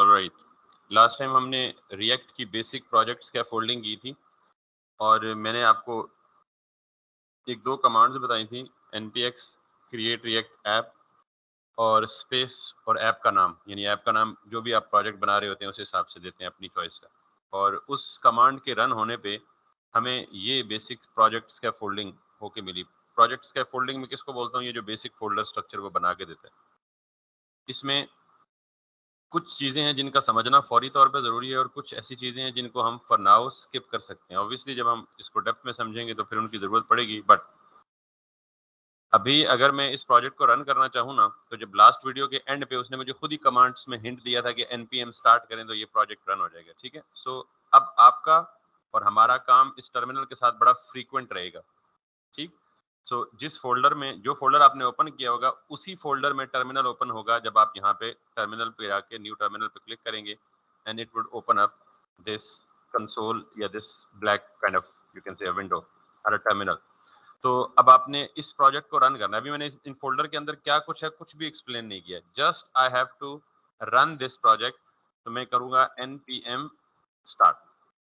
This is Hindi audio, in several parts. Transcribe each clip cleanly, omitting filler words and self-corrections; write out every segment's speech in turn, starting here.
ऑलराइट, लास्ट टाइम हमने रिएक्ट की बेसिक प्रोजेक्ट स्कैफोल्डिंग की थी और मैंने आपको एक दो कमांड्स बताई थी, npx क्रिएट रिएक्ट ऐप और स्पेस और ऐप का नाम, यानी ऐप का नाम जो भी आप प्रोजेक्ट बना रहे होते हैं उस हिसाब से देते हैं अपनी चॉइस का। और उस कमांड के रन होने पे हमें ये बेसिक प्रोजेक्ट स्कैफोल्डिंग होके मिली। प्रोजेक्ट स्कैफोल्डिंग में किसको बोलता हूँ? ये जो बेसिक फोल्डर स्ट्रक्चर वो बना के देता है। इसमें कुछ चीज़ें हैं जिनका समझना फौरी तौर पे ज़रूरी है और कुछ ऐसी चीज़ें हैं जिनको हम फॉर नाउ स्किप कर सकते हैं। ऑब्वियसली जब हम इसको डेप्थ में समझेंगे तो फिर उनकी ज़रूरत पड़ेगी, बट अभी अगर मैं इस प्रोजेक्ट को रन करना चाहूँ ना, तो जब लास्ट वीडियो के एंड पे उसने मुझे खुद ही कमांड्स में हिंट दिया था कि npm स्टार्ट करें तो ये प्रोजेक्ट रन हो जाएगा, ठीक है? सो अब आपका और हमारा काम इस टर्मिनल के साथ बड़ा फ्रीक्वेंट रहेगा, ठीक? सो जिस फ़ोल्डर में जो फ़ोल्डर आपने ओपन किया होगा, उसी फ़ोल्डर में टर्मिनल ओपन होगा जब आप यहाँ पे टर्मिनल पे आके न्यू टर्मिनल पे क्लिक करेंगे and it would open up this console या this black kind of you can say a window और अ टर्मिनल। तो अब आपने इस प्रोजेक्ट को रन करना है। अभी मैंने इन फ़ोल्डर के अंदर क्या कुछ है, कुछ भी एक्सप्लेन नहीं किया। Just I have to run this project, तो मैं करूँगा npm स्टार्ट।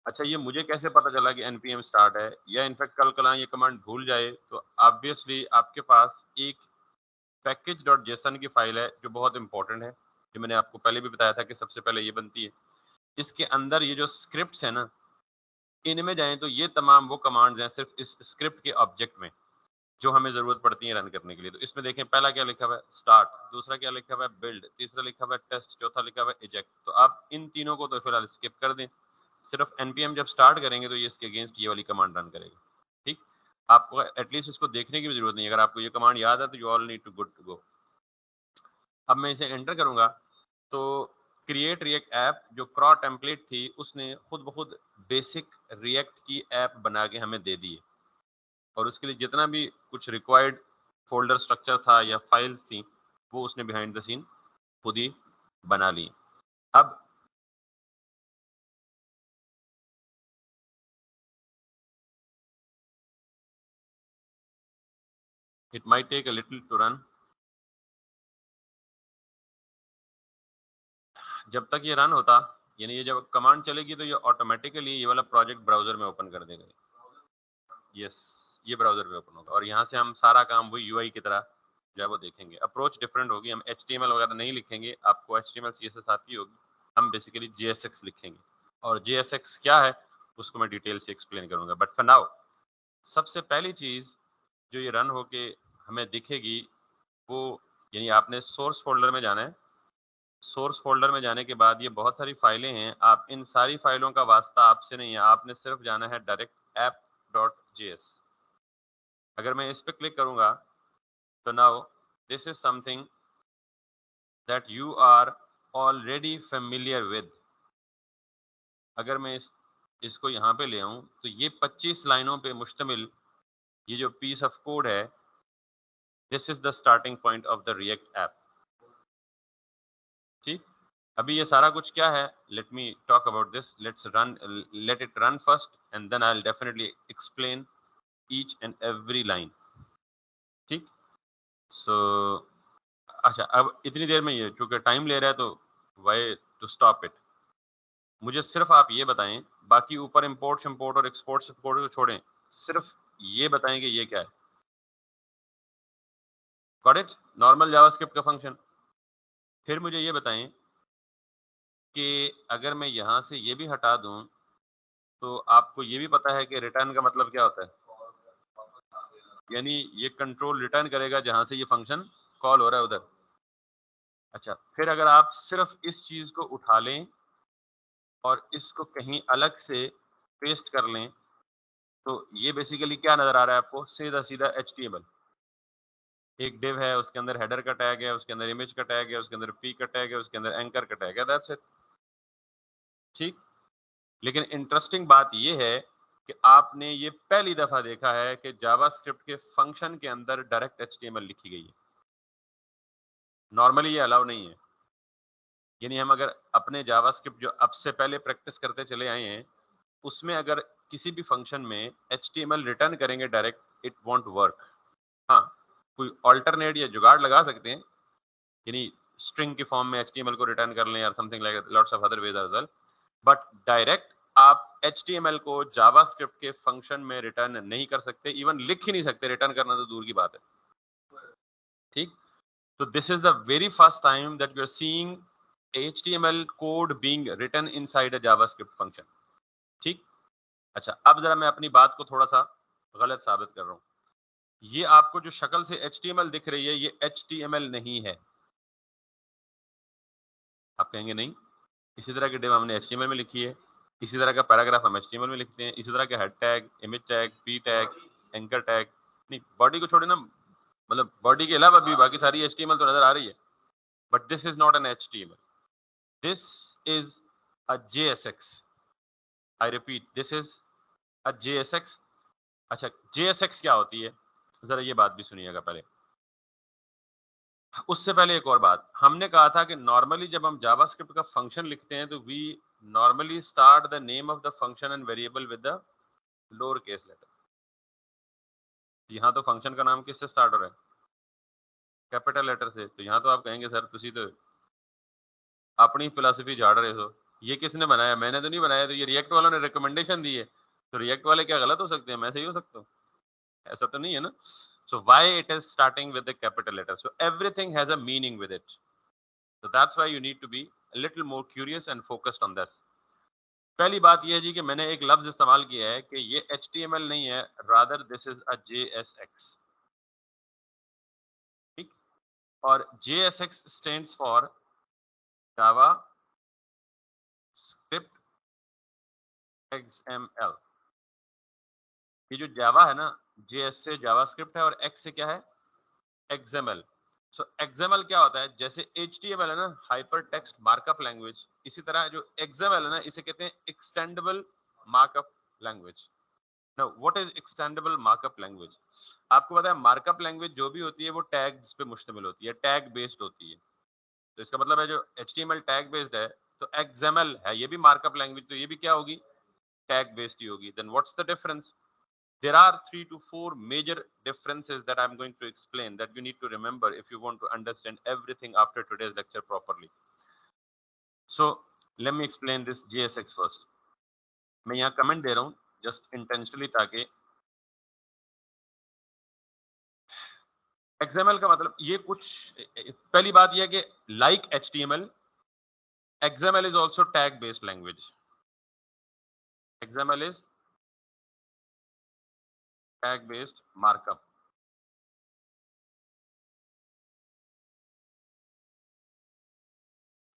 अच्छा, ये मुझे कैसे पता चला कि npm स्टार्ट है, या इनफैक्ट कल-कलाँ ये कमांड भूल जाए तो ऑब्वियसली आपके पास एक package.json की फाइल है जो बहुत इंपॉर्टेंट है, जो मैंने आपको पहले भी बताया था कि सबसे पहले ये बनती है। इसके अंदर ये जो स्क्रिप्ट्स है ना, इनमें जाएँ तो ये तमाम वो कमांड्स हैं सिर्फ इस स्क्रिप्ट के ऑब्जेक्ट में, जो हमें ज़रूरत पड़ती है रन करने के लिए। तो इसमें देखें पहला क्या लिखा हुआ है? स्टार्ट, दूसरा क्या लिखा हुआ है? बिल्ड, तीसरा लिखा हुआ है टेस्ट, चौथा लिखा हुआ है इजेक्ट। तो आप इन तीनों को तो फिलहाल स्किप कर दें। सिर्फ npm जब स्टार्ट करेंगे तो ये इसके अगेंस्ट ये वाली कमांड रन करेगा, ठीक? आपको एटलीस्ट इसको देखने की भी ज़रूरत नहीं है। अगर आपको ये कमांड याद है तो you all need to good to go. अब मैं इसे एंटर करूँगा तो क्रिएट रिएक्ट ऐप जो क्रॉ टेम्पलेट थी उसने खुद ब खुद बेसिक रिएक्ट की ऐप बना के हमें दे दी है। और उसके लिए जितना भी कुछ रिक्वायर्ड फ़ोल्डर स्ट्रक्चर था या फाइल्स थी, वो उसने बिहाइंड द सीन खुद ही बना ली। अब it might take a little to run. जब तक ये रन होता, यानी ये जब कमांड चलेगी तो ये ऑटोमेटिकली ये वाला प्रोजेक्ट ब्राउज़र में ओपन कर देगा। यस, ये ब्राउज़र में ओपन होगा और यहाँ से हम सारा काम वही यूआई की तरह जो है वो देखेंगे। अप्रोच डिफरेंट होगी, हम एचटीएमएल वगैरह नहीं लिखेंगे, आपको एचटीएमएल सीएसएस आती होगी, हम बेसिकली जेएसएक्स लिखेंगे। और जेएसएक्स क्या है उसको मैं डिटेल से एक्सप्लेन करूँगा, बट फॉर नाउ सबसे पहली चीज़ जो ये रन होके हमें दिखेगी वो, यानी आपने सोर्स फ़ोल्डर में जाना है। सोर्स फ़ोल्डर में जाने के बाद ये बहुत सारी फाइलें हैं, आप इन सारी फाइलों का वास्ता आपसे नहीं है, आपने सिर्फ जाना है डायरेक्ट app.js। अगर मैं इस पे क्लिक करूँगा तो now this is something that you are already familiar with. अगर मैं इसको यहाँ पे ले आऊँ तो ये 25 लाइनों पे मुश्तमिल ये जो पीस ऑफ कोड है, this is the starting point of the React app, ठीक? अभी ये सारा कुछ क्या है? Let me talk about this. Let it run first and then I will definitely explain each and every line, ठीक? सो अच्छा, अब इतनी देर में ये चूँकि टाइम ले रहा है तो व्हाई टू स्टॉप इट? मुझे सिर्फ आप ये बताएँ, बाकी ऊपर इम्पोर्ट-शिम्पोर्ट और एक्सपोर्ट-सिम्पोर्ट को छोड़ें, सिर्फ ये बताएँ कि ये क्या है? Got it? नॉर्मल जावास्क्रिप्ट का फंक्शन। फिर मुझे ये बताएँ कि अगर मैं यहाँ से ये भी हटा दूँ, तो आपको ये भी पता है कि रिटर्न का मतलब क्या होता है? यानी ये कंट्रोल रिटर्न करेगा जहाँ से ये फंक्शन कॉल हो रहा है उधर। अच्छा, फिर अगर आप सिर्फ इस चीज़ को उठा लें और इसको कहीं अलग से पेस्ट कर लें, तो ये बेसिकली क्या नज़र आ रहा है आपको? सीधा-सीधा एचटीएमएल। एक डिव है, उसके अंदर हेडर का टैग है, उसके अंदर इमेज का टैग है, उसके अंदर पी का टैग है, उसके अंदर एंकर का टैग है, दैट्स इट, ठीक? लेकिन इंटरेस्टिंग बात ये है कि आपने ये पहली दफ़ा देखा है कि जावास्क्रिप्ट के फंक्शन के अंदर डायरेक्ट एचटीएमएल लिखी गई है। नॉर्मली ये अलाउ नहीं है। यानी हम अगर अपने जावास्क्रिप्ट जो अब से पहले प्रैक्टिस करते चले आए हैं, उसमें अगर किसी भी फंक्शन में एचटीएमएल रिटर्न करेंगे डायरेक्ट, इट वोंट वर्क। हाँ, कोई अल्टरनेट या जुगाड़ लगा सकते हैं, यानी स्ट्रिंग के फॉर्म में HTML को रिटर्न कर लें, या something like lots of other ways as well, but direct आप HTML को जावास्क्रिप्ट के फंक्शन में रिटर्न नहीं कर सकते, इवन लिख ही नहीं सकते, रिटर्न करना तो दूर की बात है। ठीक, तो this is the very first time that you are seeing HTML code being written inside a JavaScript function. ठीक, अच्छा अब जरा मैं अपनी बात को थोड़ा सा गलत साबित कर रहा हूं। ये आपको जो शक्ल से HTML दिख रही है, ये HTML नहीं है। आप कहेंगे नहीं, इसी तरह की डिव हमने HTML में लिखी है, इसी तरह का पैराग्राफ हम HTML में लिखते हैं, इसी तरह के head tag, image tag, P tag, anchor tag, नहीं बॉडी को छोड़े ना, मतलब बॉडी के अलावा भी बाकी सारी HTML तो नजर आ रही है, but this is not an HTML, this is a JSX। I repeat, this is a JSX। अच्छा, JSX क्या होती है, जरा ये बात भी सुनिएगा पहले। उससे पहले एक और बात, हमने कहा था कि नॉर्मली जब हम जावास्क्रिप्ट का फंक्शन लिखते हैं तो we normally start the name of the function and variable with the lower case letter. यहाँ तो फंक्शन का नाम किससे स्टार्ट हो रहा है, कैपिटल लेटर से। तो यहाँ तो आप कहेंगे सर तुसी तो अपनी फिलोसफी झाड़ रहे हो, ये किसने बनाया, मैंने तो नहीं बनाया, तो ये रिएक्ट वालों ने रिकमेंडेशन दी है, तो रिएक्ट वाले क्या गलत हो सकते हैं, मैं सही हो सकता हूँ, ऐसा तो नहीं है ना। So why it is starting with the capital letter? So everything has a meaning with it. So that's why you need to be a little more curious and focused on this. पहली बात यह है जी कि मैंने एक लफ्ज इस्तेमाल किया है कि ये HTML नहीं है, rather this is a JSX। ठीक, और JSX stands for Java Script XML। ये जो जावा है ना, JS से जावास्क्रिप्ट है और X से क्या है, XML। सो XML क्या होता है, जैसे HTML है ना, हाइपर टेक्स्ट मार्कअप लैंग्वेज, इसी तरह जो XML है ना, इसे कहते हैं extendable markup language. Now what is extendable markup language? आपको पता है मार्कअप लैंग्वेज जो भी होती है वो टैग्स पे मुश्तमिल होती है, टैग बेस्ड होती है। तो इसका मतलब है जो HTML टैग बेस्ड है, तो XML है ये भी मार्कअप लैंग्वेज, तो ये भी क्या होगी, टैग बेस्ड ही होगी। Then what's the difference? There are 3 to 4 major differences that I'm going to explain that you need to remember if you want to understand everything after today's lecture properly. So let me explain this JSX first. मैं यहाँ कमेंट दे रहा हूँ just intentionally ताकि XML का मतलब ये कुछ, पहली बात ये है कि like HTML, XML is also tag based language. XML is tag based markup.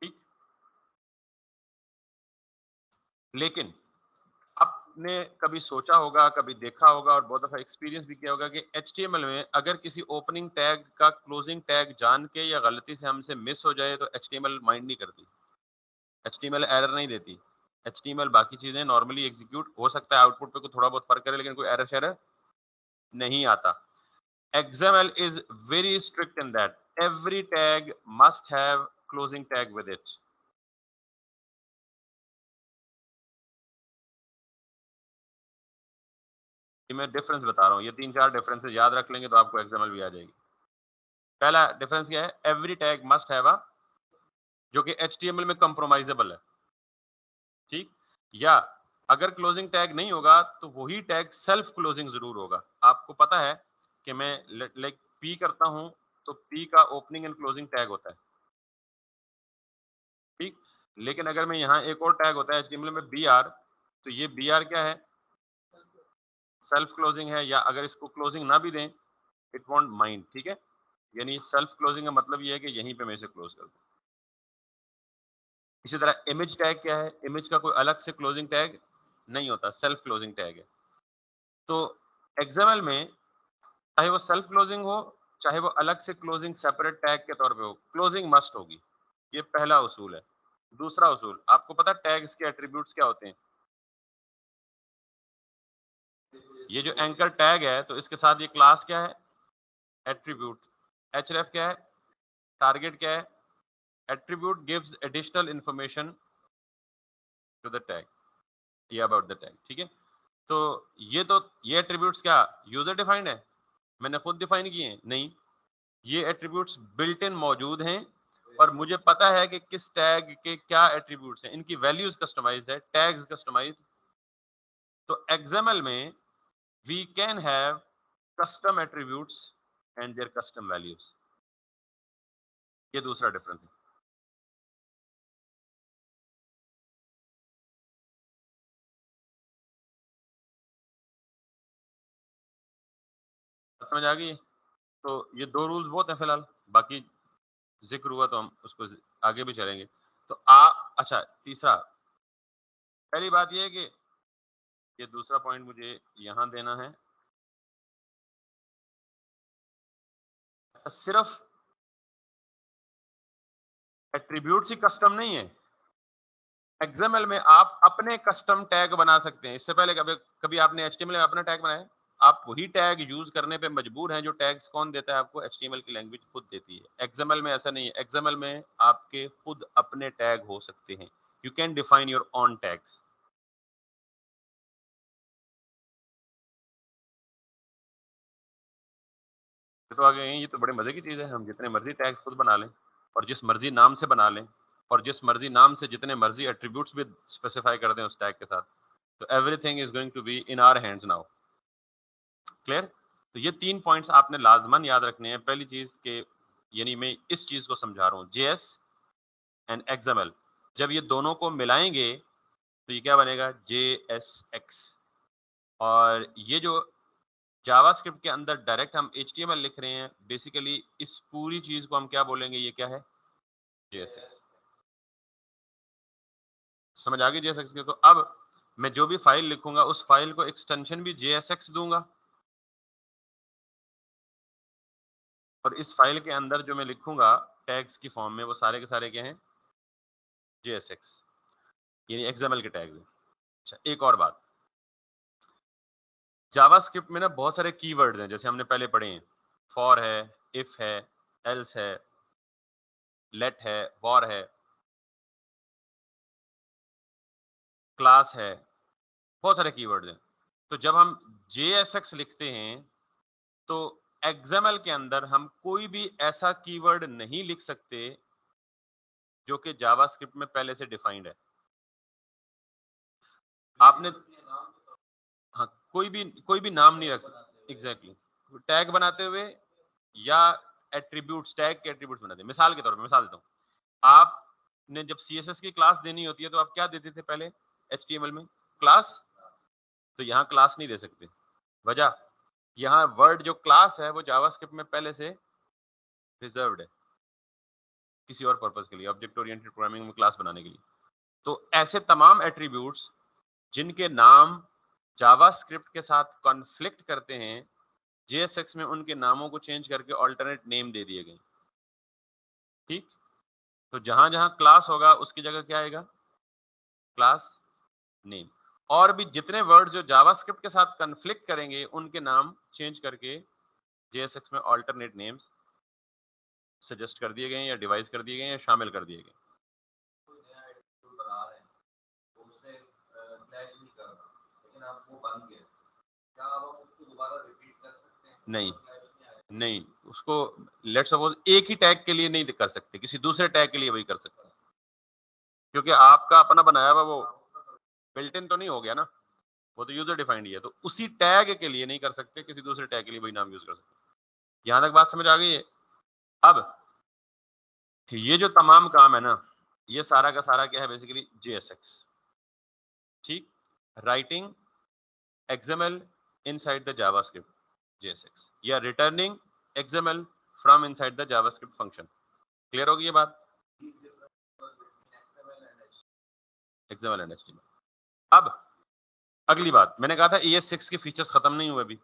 ठीक, लेकिन आपने कभी सोचा होगा, कभी देखा होगा और बहुत दफा एक्सपीरियंस भी किया होगा कि HTML में अगर किसी ओपनिंग टैग का क्लोजिंग टैग जान के या गलती से हमसे मिस हो जाए तो HTML माइंड नहीं करती, HTML एरर नहीं देती। HTML बाकी चीजें नॉर्मली एग्जीक्यूट हो सकता है, आउटपुट पे कोई थोड़ा बहुत फर्क करे, लेकिन कोई एरर शेरर नहीं आता। XML is very strict in that every tag must have closing tag with it। ये मैं डिफरेंस बता रहा हूँ, ये 3-4 डिफरेंसेस याद रख लेंगे तो आपको XML भी आ जाएगी। पहला डिफरेंस क्या है, एवरी टैग मस्ट हैव अ, जो कि HTML में कंप्रोमाइजेबल है। ठीक, या अगर क्लोजिंग टैग नहीं होगा तो वही टैग सेल्फ क्लोजिंग जरूर होगा। आपको पता है कि मैं लाइक पी करता हूं तो पी का ओपनिंग एंड क्लोजिंग टैग होता है। ठीक, लेकिन अगर मैं यहाँ एक और टैग होता है HTML में BR, तो ये BR क्या है, सेल्फ क्लोजिंग है, या अगर इसको क्लोजिंग ना भी दें इट वॉन्ट माइंड। ठीक है, यानी सेल्फ क्लोजिंग का मतलब ये है कि यहीं पे मैं इसे क्लोज कर दूं। इसी तरह इमेज टैग क्या है, इमेज का कोई अलग से क्लोजिंग टैग नहीं होता, सेल्फ क्लोजिंग टैग है। तो XML में चाहे वो सेल्फ क्लोजिंग हो, चाहे वो अलग से क्लोजिंग सेपरेट टैग के तौर पे हो, क्लोजिंग मस्ट होगी। ये पहला उसूल है। दूसरा उसूल, आपको पता टैग्स के एट्रीब्यूट्स क्या होते हैं? ये जो एंकर टैग है तो इसके साथ ये क्लास क्या है, एट्रीब्यूट। href क्या है, टारगेट क्या है, attribute gives additional information to the tag या अबाउट द टैग। ठीक है, तो ये एट्रीब्यूट्स क्या यूजर डिफाइंड है, मैंने खुद डिफाइन किए हैं? नहीं, ये एट्रीब्यूट्स बिल्ट इन मौजूद हैं और मुझे पता है कि किस टैग के क्या एट्रीब्यूट्स हैं, इनकी वैल्यूज कस्टमाइज्ड है, टैग्स कस्टमाइज्ड। तो एक्सएमएल में we can have custom attributes and their custom values. ये दूसरा डिफरेंस है। समझ आ गई? तो ये दो रूल्स बहुत हैं फिलहाल, बाकी जिक्र हुआ तो हम उसको आगे भी चलेंगे। तो अच्छा, तीसरा, पहली बात ये है कि ये दूसरा पॉइंट मुझे यहां देना है, सिर्फ एट्रीब्यूट्स ही कस्टम नहीं है, एक्सएमएल में आप अपने कस्टम टैग बना सकते हैं। इससे पहले कभी कभी आपने एचटीएमएल में अपना टैग बनाया? आप वही टैग यूज करने पे मजबूर हैं जो टैग्स कौन देता है आपको? एचटीएमएल की लैंग्वेज खुद देती है। एक्सएमएल में ऐसा नहीं है, एक्सएमएल में आपके खुद अपने टैग हो सकते हैं। You can define your own tags. तो आगे ये तो बड़े मजे की चीज है, हम जितने मर्जी टैग खुद बना लें और जिस मर्जी नाम से बना लें और जिस मर्जी नाम से जितने मर्जी एट्रीब्यूट्स भी स्पेसिफाई कर दें उस टैग के साथ। तो everything is going to be in our hands now. Clear? तो ये 3 पॉइंट्स आपने लाजमन याद रखने हैं। पहली चीज के, यानी मैं इस चीज को समझा रहा हूँ, जेएस एंड एक्सएमएल जब ये दोनों को मिलाएंगे तो ये क्या बनेगा? JSX। और ये जो जावास्क्रिप्ट के अंदर डायरेक्ट हम HTML लिख रहे हैं, बेसिकली इस पूरी चीज को हम क्या बोलेंगे? ये क्या है? JSX। समझ आ गई JSX की? तो अब मैं जो भी फाइल लिखूंगा उस फाइल को एक्सटेंशन भी JSX दूंगा, और इस फाइल के अंदर जो मैं लिखूंगा टैग्स की फॉर्म में, वो सारे के सारे क्या हैं? JSX, यानी XML के टैग्स हैं। अच्छा, एक और बात, जावास्क्रिप्ट में ना बहुत सारे कीवर्ड्स हैं, जैसे हमने पहले पढ़े हैं, फॉर है, इफ है, एल्स है, लेट है, वॉर है, क्लास है, बहुत सारे कीवर्ड्स हैं। तो जब हम JSX लिखते हैं तो XML के अंदर हम कोई भी ऐसा कीवर्ड नहीं लिख सकते जो कि जावास्क्रिप्ट में पहले से डिफाइंड है। आपने हाँ, कोई भी नाम नहीं रख सकते। एग्जैक्टली, टैग बनाते हुए या एट्रीब्यूट्स, टैग के एट्रीब्यूट्स बनाते हैं। मिसाल के तौर पे मिसाल देता हूँ, आपने जब CSS की क्लास देनी होती है तो आप क्या देते थे पहले HTML में? क्लास। तो यहाँ क्लास नहीं दे सकते। वजह, यहाँ वर्ड जो क्लास है वो जावास्क्रिप्ट में पहले से रिजर्व्ड है किसी और पर्पस के लिए, ऑब्जेक्ट ओरिएंटेड प्रोग्रामिंग में क्लास बनाने के लिए। तो ऐसे तमाम एट्रीब्यूट्स जिनके नाम जावास्क्रिप्ट के साथ कॉन्फ्लिक्ट करते हैं, JSX में उनके नामों को चेंज करके ऑल्टरनेट नेम दे दिए गए। ठीक? तो जहां जहां क्लास होगा उसकी जगह क्या आएगा? Class name. और भी जितने वर्ड जो जावास्क्रिप्ट के साथ कन्फ्लिक्ट करेंगे उनके नाम चेंज करके JSX में ऑल्टरनेट नेम्स सजेस्ट कर दिए गए या डिवाइस कर दिए गए या शामिल कर दिए गए। नहीं, नहीं, उसको लेट्स सपोज एक ही टैग के लिए नहीं कर सकते, किसी दूसरे टैग के लिए वही कर सकते हैं, क्योंकि आपका अपना बनाया हुआ वो बिल्ट इन तो नहीं हो गया ना, वो तो यूजर डिफाइंड ही है। तो उसी टैग के लिए नहीं कर सकते, किसी दूसरे टैग के लिए वही नाम यूज कर सकते। यहां तक बात समझ आ गई है? अब ये जो तमाम काम है ना, ये सारा का सारा क्या है? Basically JSX। ठीक? Writing XML inside the JavaScript JSX, या returning XML from inside the JavaScript function। Clear होगी ये बात? XML and HTML। अब अगली बात, मैंने कहा था ES6 के फीचर्स खत्म नहीं हुए अभी।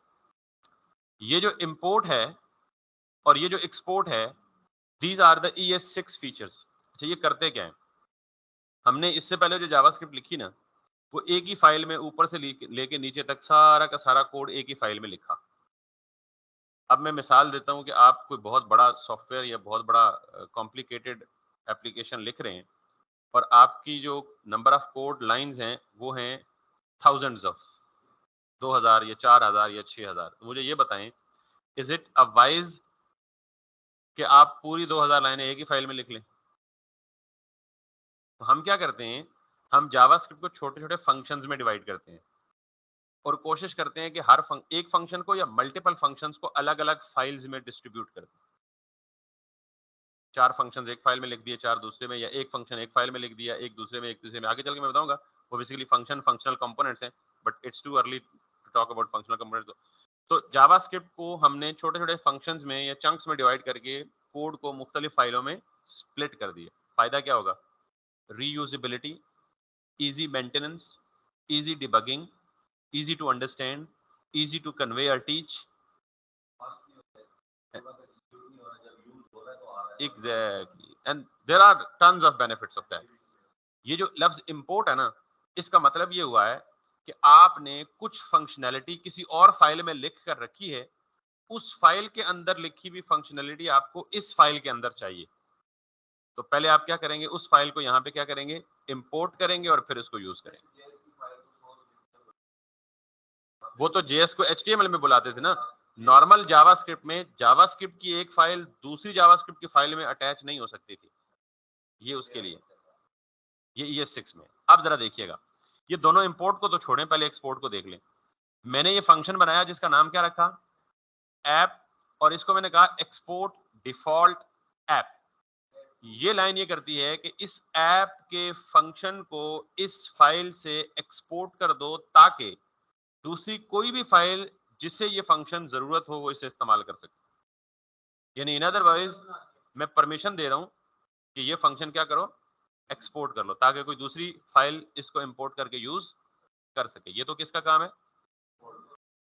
ये जो इंपोर्ट है और ये जो एक्सपोर्ट है, these are the ES6 features. अच्छा, ये करते क्या है? हमने इससे पहले जो जावास्क्रिप्ट लिखी ना, वो एक ही फाइल में ऊपर से लेके नीचे तक सारा का सारा कोड एक ही फाइल में लिखा। अब मैं मिसाल देता हूँ कि आप कोई बहुत बड़ा सॉफ्टवेयर या बहुत बड़ा कॉम्प्लिकेटेड एप्लीकेशन लिख रहे हैं और आपकी जो नंबर ऑफ कोड लाइंस हैं वो हैं थाउजेंड्स ऑफ, 2000 या 4000 या 6000। तो मुझे ये बताएं, इज इट अ वाइज कि आप पूरी 2000 लाइनें एक ही फाइल में लिख लें? तो हम क्या करते हैं, हम जावास्क्रिप्ट को छोटे छोटे फंक्शंस में डिवाइड करते हैं और कोशिश करते हैं कि एक फंक्शन को या मल्टीपल फंक्शंस को अलग अलग फाइल्स में डिस्ट्रीब्यूट कर दें। 4 फंक्शंस एक फाइल में लिख दिए, 4 दूसरे में, या एक फंक्शन एक फाइल में लिख दिया, एक दूसरे में, एक तीसरे में। आगे चल के मैं बताऊंगा वो बेसिकली फंक्शनल कंपोनेंट्स हैं, but it's too early to talk about functional components. तो जावास्क्रिप्ट को हमने छोटे छोटे फंक्शंस में या चंक्स में डिवाइड करके कोड को मुख्तलिफ फाइलों में स्प्लिट कर दिया। फायदा क्या होगा? Reusability, easy maintenance, easy debugging, easy to understand, easy to convey or teach. Exactly. And there are tons of benefits of that. ये जो लफ्ज import है ना, इसका मतलब ये हुआ है कि आपने कुछ फंक्शनैलिटी किसी और फाइल में लिख कर रखी है, उस फाइल के अंदर लिखी हुई फंक्शनैलिटी आपको इस फाइल के अंदर चाहिए। तो पहले आप क्या करेंगे, उस फाइल को यहाँ पे क्या करेंगे, इंपोर्ट करेंगे और फिर उसको यूज करेंगे। वो तो जेएस को एचटीएमएल में बुलाते थे ना। नॉर्मल जावास्क्रिप्ट में जावास्क्रिप्ट की एक फाइल दूसरी जावास्क्रिप्ट की फाइल में अटैच नहीं हो सकती थी, ये उसके लिए। ये ES6 में। अब जरा देखिएगा, ये दोनों इंपोर्ट को तो छोड़ें, पहले एक्सपोर्ट को देख लें। मैंने ये फंक्शन बनाया जिसका नाम क्या रखा, ऐप, और इसको मैंने कहा एक्सपोर्ट डिफॉल्ट ऐप। ये लाइन ये करती है कि इस ऐप के फंक्शन को इस फाइल से एक्सपोर्ट कर दो ताकि दूसरी कोई भी फाइल जिसे ये फंक्शन जरूरत हो वो इसे इस्तेमाल कर सके। यानी इन अदरवाइज मैं परमिशन दे रहा हूं कि ये फंक्शन क्या करो, एक्सपोर्ट कर लो, ताकि कोई दूसरी फाइल इसको इंपोर्ट करके यूज कर सके। ये तो किसका काम है,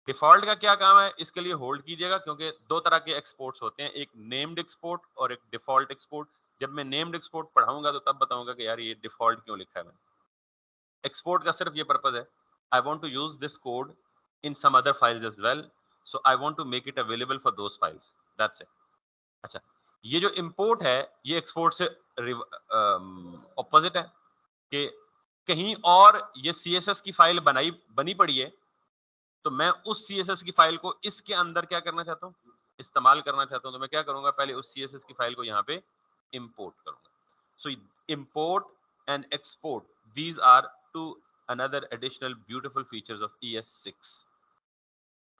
डिफॉल्ट का क्या काम है, इसके लिए होल्ड कीजिएगा, क्योंकि दो तरह के एक्सपोर्ट्स होते हैं, एक नेम्ड एक्सपोर्ट और एक डिफॉल्ट एक्सपोर्ट। जब मैं नेम्ड एक्सपोर्ट पढ़ाऊंगा तो तब बताऊंगा कि यार ये डिफॉल्ट क्यों लिखा है मैंने। एक्सपोर्ट का सिर्फ ये पर्पज है, I want to use this code in some other files as well, so I want to make it available for those files, that's it. अच्छा, ये जो इंपोर्ट है ये एक्सपोर्ट से ऑपोजिट है कि कहीं और ये सीएसएस की फाइल बनी पड़ी है, तो मैं उस सीएसएस की फाइल को इसके अंदर क्या करना चाहता हूँ, इस्तेमाल करना चाहता हूँ। तो मैं क्या करूंगा, पहले उस सीएसएस की फाइल को यहाँ पे इंपोर्ट करूंगा। So import and export, these are two another additional beautiful features of ES6।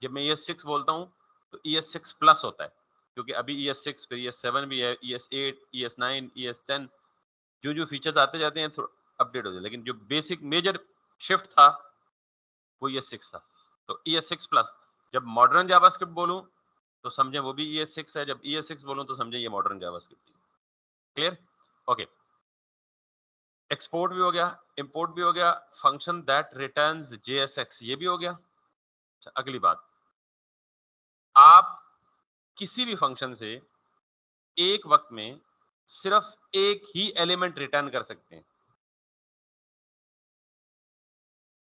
जब मैं ES6 बोलता हूँ तो ES6 प्लस होता है, क्योंकि अभी ES6 फिर ES7 भी है, ES8, ES9, ES10, जो जो फीचर्स आते जाते हैं अपडेट हो जाए, लेकिन जो बेसिक मेजर शिफ्ट था वो ES6 था। तो ES6 प्लस, जब मॉडर्न जावास्क्रिप्ट बोलूं तो समझें वो भी ES6 है, जब ES6 बोलूं तो समझें ये मॉडर्न जावास्क्रिप्ट है। क्लियर? ओके, एक्सपोर्ट भी हो गया, इंपोर्ट भी हो गया, फंक्शन दैट रिटर्न्स JSX ये भी हो गया। अच्छा, अगली बात, आप किसी भी फंक्शन से एक वक्त में सिर्फ एक ही एलिमेंट रिटर्न कर सकते हैं।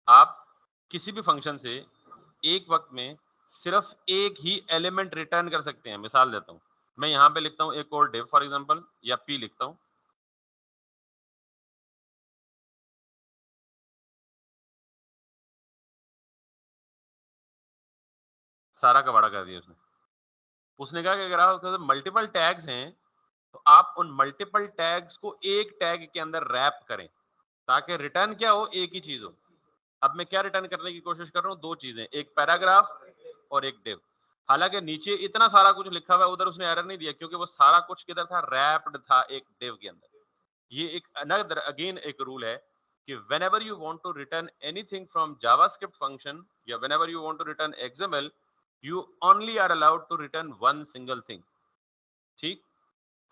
आप किसी भी फंक्शन से एक वक्त में सिर्फ एक ही एलिमेंट रिटर्न कर सकते हैं। मिसाल देता हूं, मैं यहां पे लिखता हूं एक और डिव फॉर एग्जांपल, या p लिखता हूं, सारा कबाड़ा कर दिया उसने। उसने कहा कि अगर आप मल्टीपल टैग्स हैं तो आप उन मल्टीपल टैग्स को एक टैग के अंदर रैप करें ताकि रिटर्न क्या हो, एक ही चीज हो। अब मैं क्या रिटर्न करने की कोशिश कर रहा हूँ, दो चीजें, एक पैराग्राफ और एक डिव। हालांकि नीचे इतना सारा कुछ लिखा हुआ है, उधर उसने एरर नहीं दिया क्योंकि वो सारा कुछ किधर था, रैप्ड था एक डिव के अंदर। ये एक अनदर अगेन एक रूल है कि whenever you want to return anything from JavaScript function या whenever you want to return XML, you only are allowed to return one single thing। ठीक,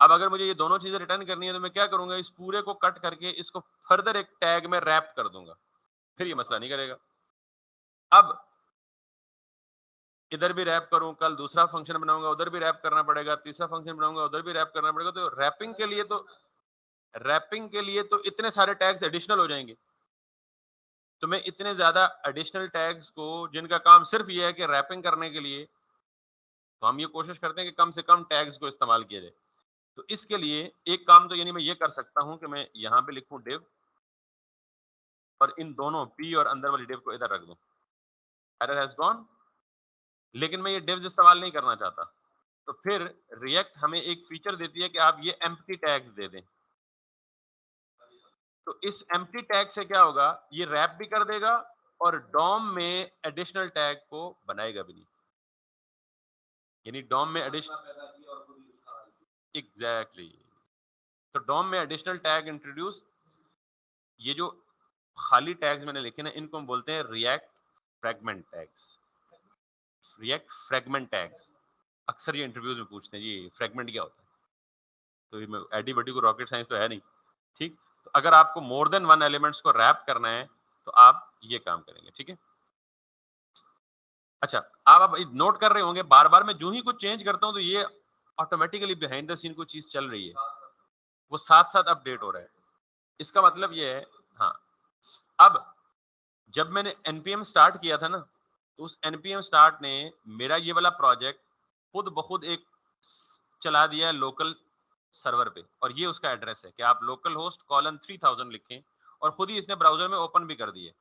अब अगर मुझे ये दोनों चीजें रिटर्न करनी है तो मैं क्या करूंगा, इस पूरे को कट करके इसको फर्दर एक टैग में रैप कर दूंगा, फिर ये मसला नहीं करेगा। अब इधर भी रैप करूं, कल दूसरा फंक्शन बनाऊंगा उधर भी रैप करना पड़ेगा, तीसरा फंक्शन बनाऊंगा उधर भी रैप करना पड़ेगा। तो रैपिंग के लिए तो इतने सारे टैग्स एडिशनल हो जाएंगे। तो मैं इतने ज्यादा एडिशनल टैग्स को, जिनका काम सिर्फ ये है कि रैपिंग करने के लिए, तो हम ये कोशिश करते हैं कि कम से कम टैग्स को इस्तेमाल किया जाए। तो इसके लिए एक काम तो यानी मैं ये कर सकता हूं कि मैं यहाँ पे लिखूं डिव और इन दोनों p और अंदर वाली डिव को इधर रख दूं, एरर हैज गॉन। लेकिन मैं ये डिव्स इस्तेमाल नहीं करना चाहता, तो फिर रिएक्ट हमें एक फीचर देती है कि आप ये एम्प्टी टैग्स दे दें। तो इस एम्प्टी टैग से क्या होगा, ये रैप भी कर देगा और डॉम में एडिशनल टैग को बनाएगा भी नहीं। यानी डॉम में एग्जैक्टली, तो डॉम में एडिशनल टैग इंट्रोड्यूस, ये जो खाली टैग्स मैंने लिखे ना, इनको हम बोलते हैं react fragment tags. React fragment tags, अक्सर ये इंटरव्यूज में पूछते हैं जी फ्रैगमेंट क्या होता है, तो ये एडी बडी को रॉकेट साइंस तो है नहीं, ठीक। तो अगर आपको मोर देन वन एलिमेंट्स को रैप करना है तो आप ये काम करेंगे, ठीक है। अच्छा, आप अब नोट कर रहे होंगे बार बार मैं जो ही कुछ चेंज करता हूं तो ये ऑटोमेटिकली बिहाइंड द सीन कोई चीज चल रही है, वो साथ साथ अपडेट हो रहा है। इसका मतलब ये है, हाँ। अब जब मैंने एनपीएम स्टार्ट किया था ना, तो उस एनपीएम स्टार्ट ने मेरा ये वाला प्रोजेक्ट खुद ब खुद एक चला दिया है लोकल सर्वर पे, और ये उसका एड्रेस है कि आप लोकल होस्ट कॉलन 3000 लिखें, और खुद ही इसने ब्राउजर में ओपन भी कर दिए।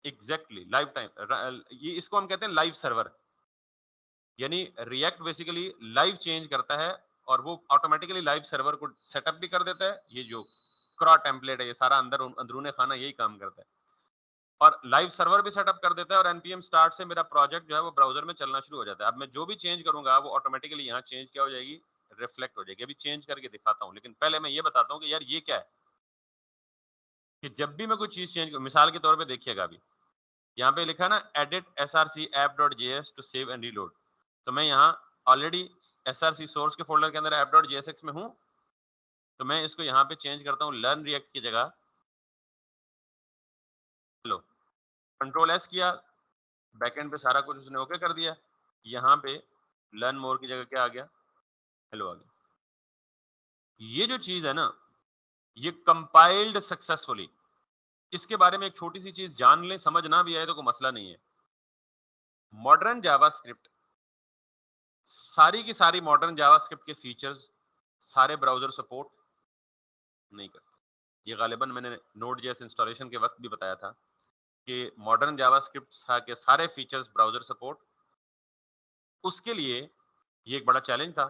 एग्जैक्टली लाइव टाइम, ये इसको हम कहते हैं लाइव सर्वर। यानी रिएक्ट बेसिकली लाइव चेंज करता है और वो ऑटोमेटिकली लाइव सर्वर को सेटअप भी कर देता है। ये जो क्रॉ टेम्पलेट है ये सारा अंदरूने खाना यही काम करता है, और लाइव सर्वर भी सेटअप कर देता है, और एनपीएम स्टार्ट से मेरा प्रोजेक्ट जो है वो ब्राउजर में चलना शुरू हो जाता है। अब मैं जो भी चेंज करूंगा वो ऑटोमेटिकली यहाँ चेंज क्या हो जाएगी, रिफ्लेक्ट हो जाएगी। अभी चेंज करके दिखाता हूँ, लेकिन पहले मैं ये बताता हूँ कि यार ये क्या है, कि जब भी मैं कोई चीज चेंज, मिसाल के तौर पे देखिएगा, अभी यहाँ पे लिखा है ना edit src app.js to save and reload, तो मैं यहाँ ऑलरेडी src सोर्स के फोल्डर के अंदर app.jsx में हूँ, तो मैं इसको यहाँ पे चेंज करता हूँ लर्न रिएक्ट की जगह, लो कंट्रोल एस किया, बैकएंड पे सारा कुछ उसने ओके कर दिया। यहाँ पे लर्न मोर की जगह क्या आ गया, हेलो आ गया। ये जो चीज है ना, ये कंपाइल्ड सक्सेसफुली। इसके बारे में एक छोटी सी चीज जान लें, समझ ना भी आए तो कोई मसला नहीं है। मॉडर्न जावास्क्रिप्ट, सारी की सारी मॉडर्न जावास्क्रिप्ट के फीचर्स सारे ब्राउजर सपोर्ट नहीं करते। ये गालिबन मैंने नोड जेएस इंस्टॉलेशन के वक्त भी बताया था कि मॉडर्न जावास्क्रिप्ट के सारे फीचर्स ब्राउजर सपोर्ट, उसके लिए ये एक बड़ा चैलेंज था,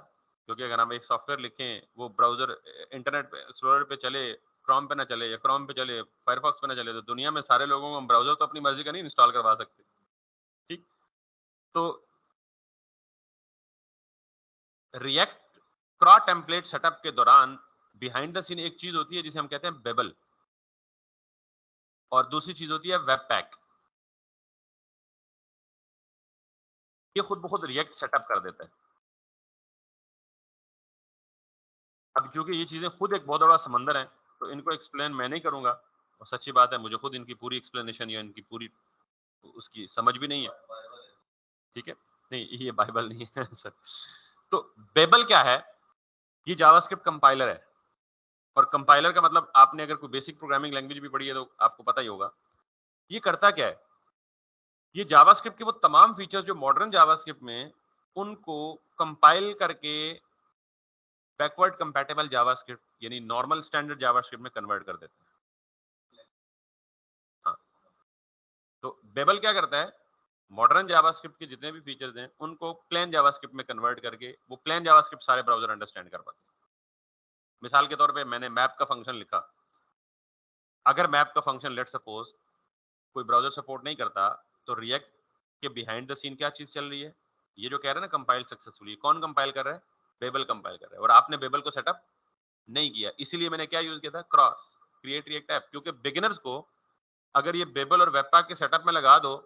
क्योंकि अगर हम एक सॉफ्टवेयर लिखें वो ब्राउजर इंटरनेट एक्सप्लोरर पे चले, क्रोम पे ना चले, या क्रोम पे चले फायरफॉक्स पे ना चले, तो दुनिया में सारे लोगों को हम ब्राउजर तो अपनी मर्जी का नहीं इंस्टॉल करवा सकते, ठीक। तो रिएक्ट क्रॉ टेम्पलेट सेटअप के दौरान बिहाइंड द सीन एक चीज होती है जिसे हम कहते हैं बेबल, और दूसरी चीज होती है वेब पैक। ये खुद ब खुद रिएक्ट सेटअप कर देता है। अब क्योंकि ये चीजें खुद एक बहुत बड़ा समंदर है, तो इनको एक्सप्लेन मैं नहीं करूंगा, और सच्ची बात है मुझे खुद इनकी पूरी एक्सप्लेनेशन या इनकी पूरी उसकी समझ भी नहीं है, ठीक है। नहीं ये बाइबल नहीं है सर। तो बेबल क्या है, ये जावास्क्रिप्ट कंपाइलर है, और कंपाइलर का मतलब आपने अगर कोई बेसिक प्रोग्रामिंग लैंग्वेज भी पढ़ी है तो आपको पता ही होगा। ये करता क्या है, ये जावास्क्रिप्ट के वो तमाम फीचर्स जो मॉडर्न जावास्क्रिप्ट में, उनको कंपाइल करके बैकवर्ड कंपैटिबल जावास्क्रिप्ट यानी नॉर्मल स्टैंडर्ड जावास्क्रिप्ट में कन्वर्ट कर देता है। हाँ, तो बेबल क्या करता है, मॉडर्न जावास्क्रिप्ट के जितने भी फीचर्स हैं उनको प्लेन जावास्क्रिप्ट में कन्वर्ट करके वो प्लेन जावास्क्रिप्ट सारे ब्राउजर अंडरस्टैंड कर पाते हैं। मिसाल के तौर पे मैंने मैप का फंक्शन लिखा, अगर मैप का फंक्शन लेट सपोज कोई ब्राउजर सपोर्ट नहीं करता, तो रिएक्ट के बिहाइंड द सीन क्या चीज चल रही है, ये जो कह रहे हैं ना कंपाइल सक्सेसफुली, कौन कंपाइल कर रहा है, बेबल कंपाइल कर रहा है, और आपने बेबल को सेटअप नहीं किया, इसीलिए मैंने क्या यूज किया था, क्रॉस क्रिएट रिएक्ट ऐप। क्योंकि बिगिनर्स को अगर ये बेबल और वेबपैक के सेटअप में लगा दो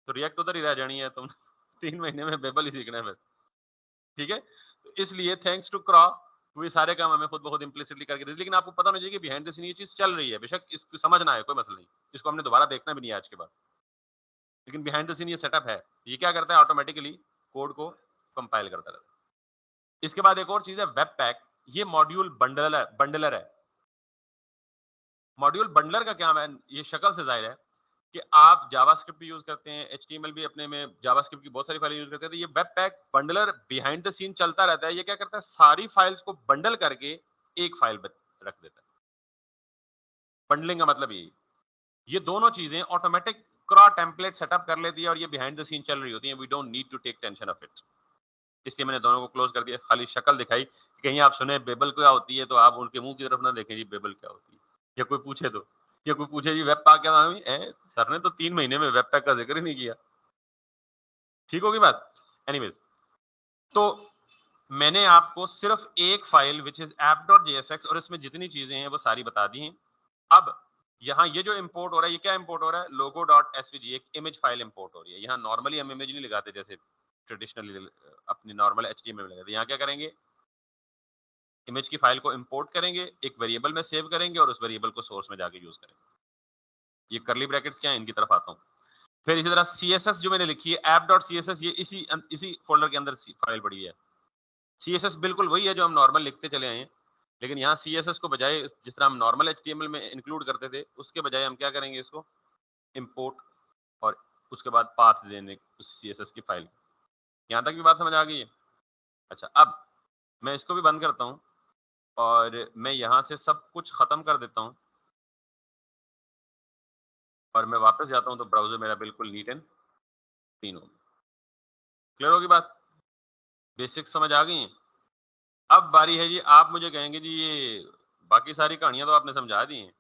तो रिएक्ट उधर ही रह जानी है, तुम 3 महीने में बेबल ही सीखना है फिर, ठीक है। तो इसलिए थैंक्स टू क्रॉ वो ये सारे काम हमें खुद ब खुद इम्प्लिसिटली करके देते, लेकिन आपको पता होना चाहिए कि बिहाइंड द सीन ये चीज चल रही है, बेशक इसको समझ ना आए कोई मसला नहीं, इसको हमने दोबारा देखना भी नहीं है आज के बाद, लेकिन बिहाइंड द सीन ये सेटअप है। ये क्या करता है, ऑटोमेटिकली कोड को कंपाइल करता रहता है। इसके बाद एक और चीज है वेब पैक, ये मॉड्यूल बंडलर है। मॉड्यूल बंडलर का क्या है, ये शक्ल से जाहिर है कि आप जावास्क्रिप्ट भी यूज करते हैं, एचटीएमएल भी अपने में जावास्क्रिप्ट की बहुत सारी फाइलें यूज करते हैं, तो ये webpack bundler behind the scene चलता रहता है। ये क्या करता है, सारी फाइल्स को बंडल करके एक फाइल रख देता है। बंडलिंग का मतलब ये दोनों चीजें ऑटोमेटिक क्रॉ टेम्पलेट सेटअप कर लेती है, और ये बिहाइंड द सीन चल रही होती है, we don't need to take tension of it. इसलिए मैंने दोनों को क्लोज कर दिया, खाली शक्ल दिखाई कि कहीं आप सुने बेबल क्या होती है तो आप उनके मुंह की तरफ ना देखें जी बेबल क्या होती है, या कोई पूछे तो, या कोई पूछे जी वेब पैक क्या नाम है, सर ने तो 3 महीने में वेब पैक का जिक्र ही नहीं किया। ठीक होगी बात। एनीवेज, तो मैंने आपको सिर्फ एक फाइल विच इज app.jsx और इसमें जितनी चीजें हैं वो सारी बता दी हैं। अब यहाँ ये जो इंपोर्ट हो रहा है, ये क्या इंपोर्ट हो रहा है, logo.svg, एक इमेज फाइल इंपोर्ट हो रही है। यहाँ नॉर्मली हम इमेज नहीं लगाते जैसे ट्रेडिशनली अपनी नॉर्मल एचटीएमएल में लगाते, यहाँ क्या करेंगे, इमेज की फाइल को इंपोर्ट करेंगे, एक वेरिएबल में सेव करेंगे और उस वेरिएबल को सोर्स में जाके यूज करेंगे। ये करली ब्रैकेट्स क्या है, इनकी तरफ आता हूँ। फिर इसी तरह CSS जो मैंने लिखी है app.css, ये इसी फोल्डर के अंदर फाइल पड़ी है। CSS बिल्कुल वही है जो हम नॉर्मल लिखते चले आए हैं, लेकिन यहाँ CSS को बजाय जिस तरह हम नॉर्मल HTML में इंक्लूड करते थे, उसके बजाय हम क्या करेंगे, इसको इंपोर्ट और उसके बाद पाथ देने उस CSS की फाइल। यहाँ तक भी बात समझ आ गई है? अच्छा, अब मैं इसको भी बंद करता हूँ और मैं यहाँ से सब कुछ खत्म कर देता हूँ और मैं वापस जाता हूँ तो ब्राउजर मेरा बिल्कुल नीट एंड क्लीन होगा। क्लियर होगी बात? बेसिक्स समझ आ गई हैं? अब बारी है जी, आप मुझे कहेंगे जी ये बाकी सारी कहानियां तो आपने समझा दी हैं,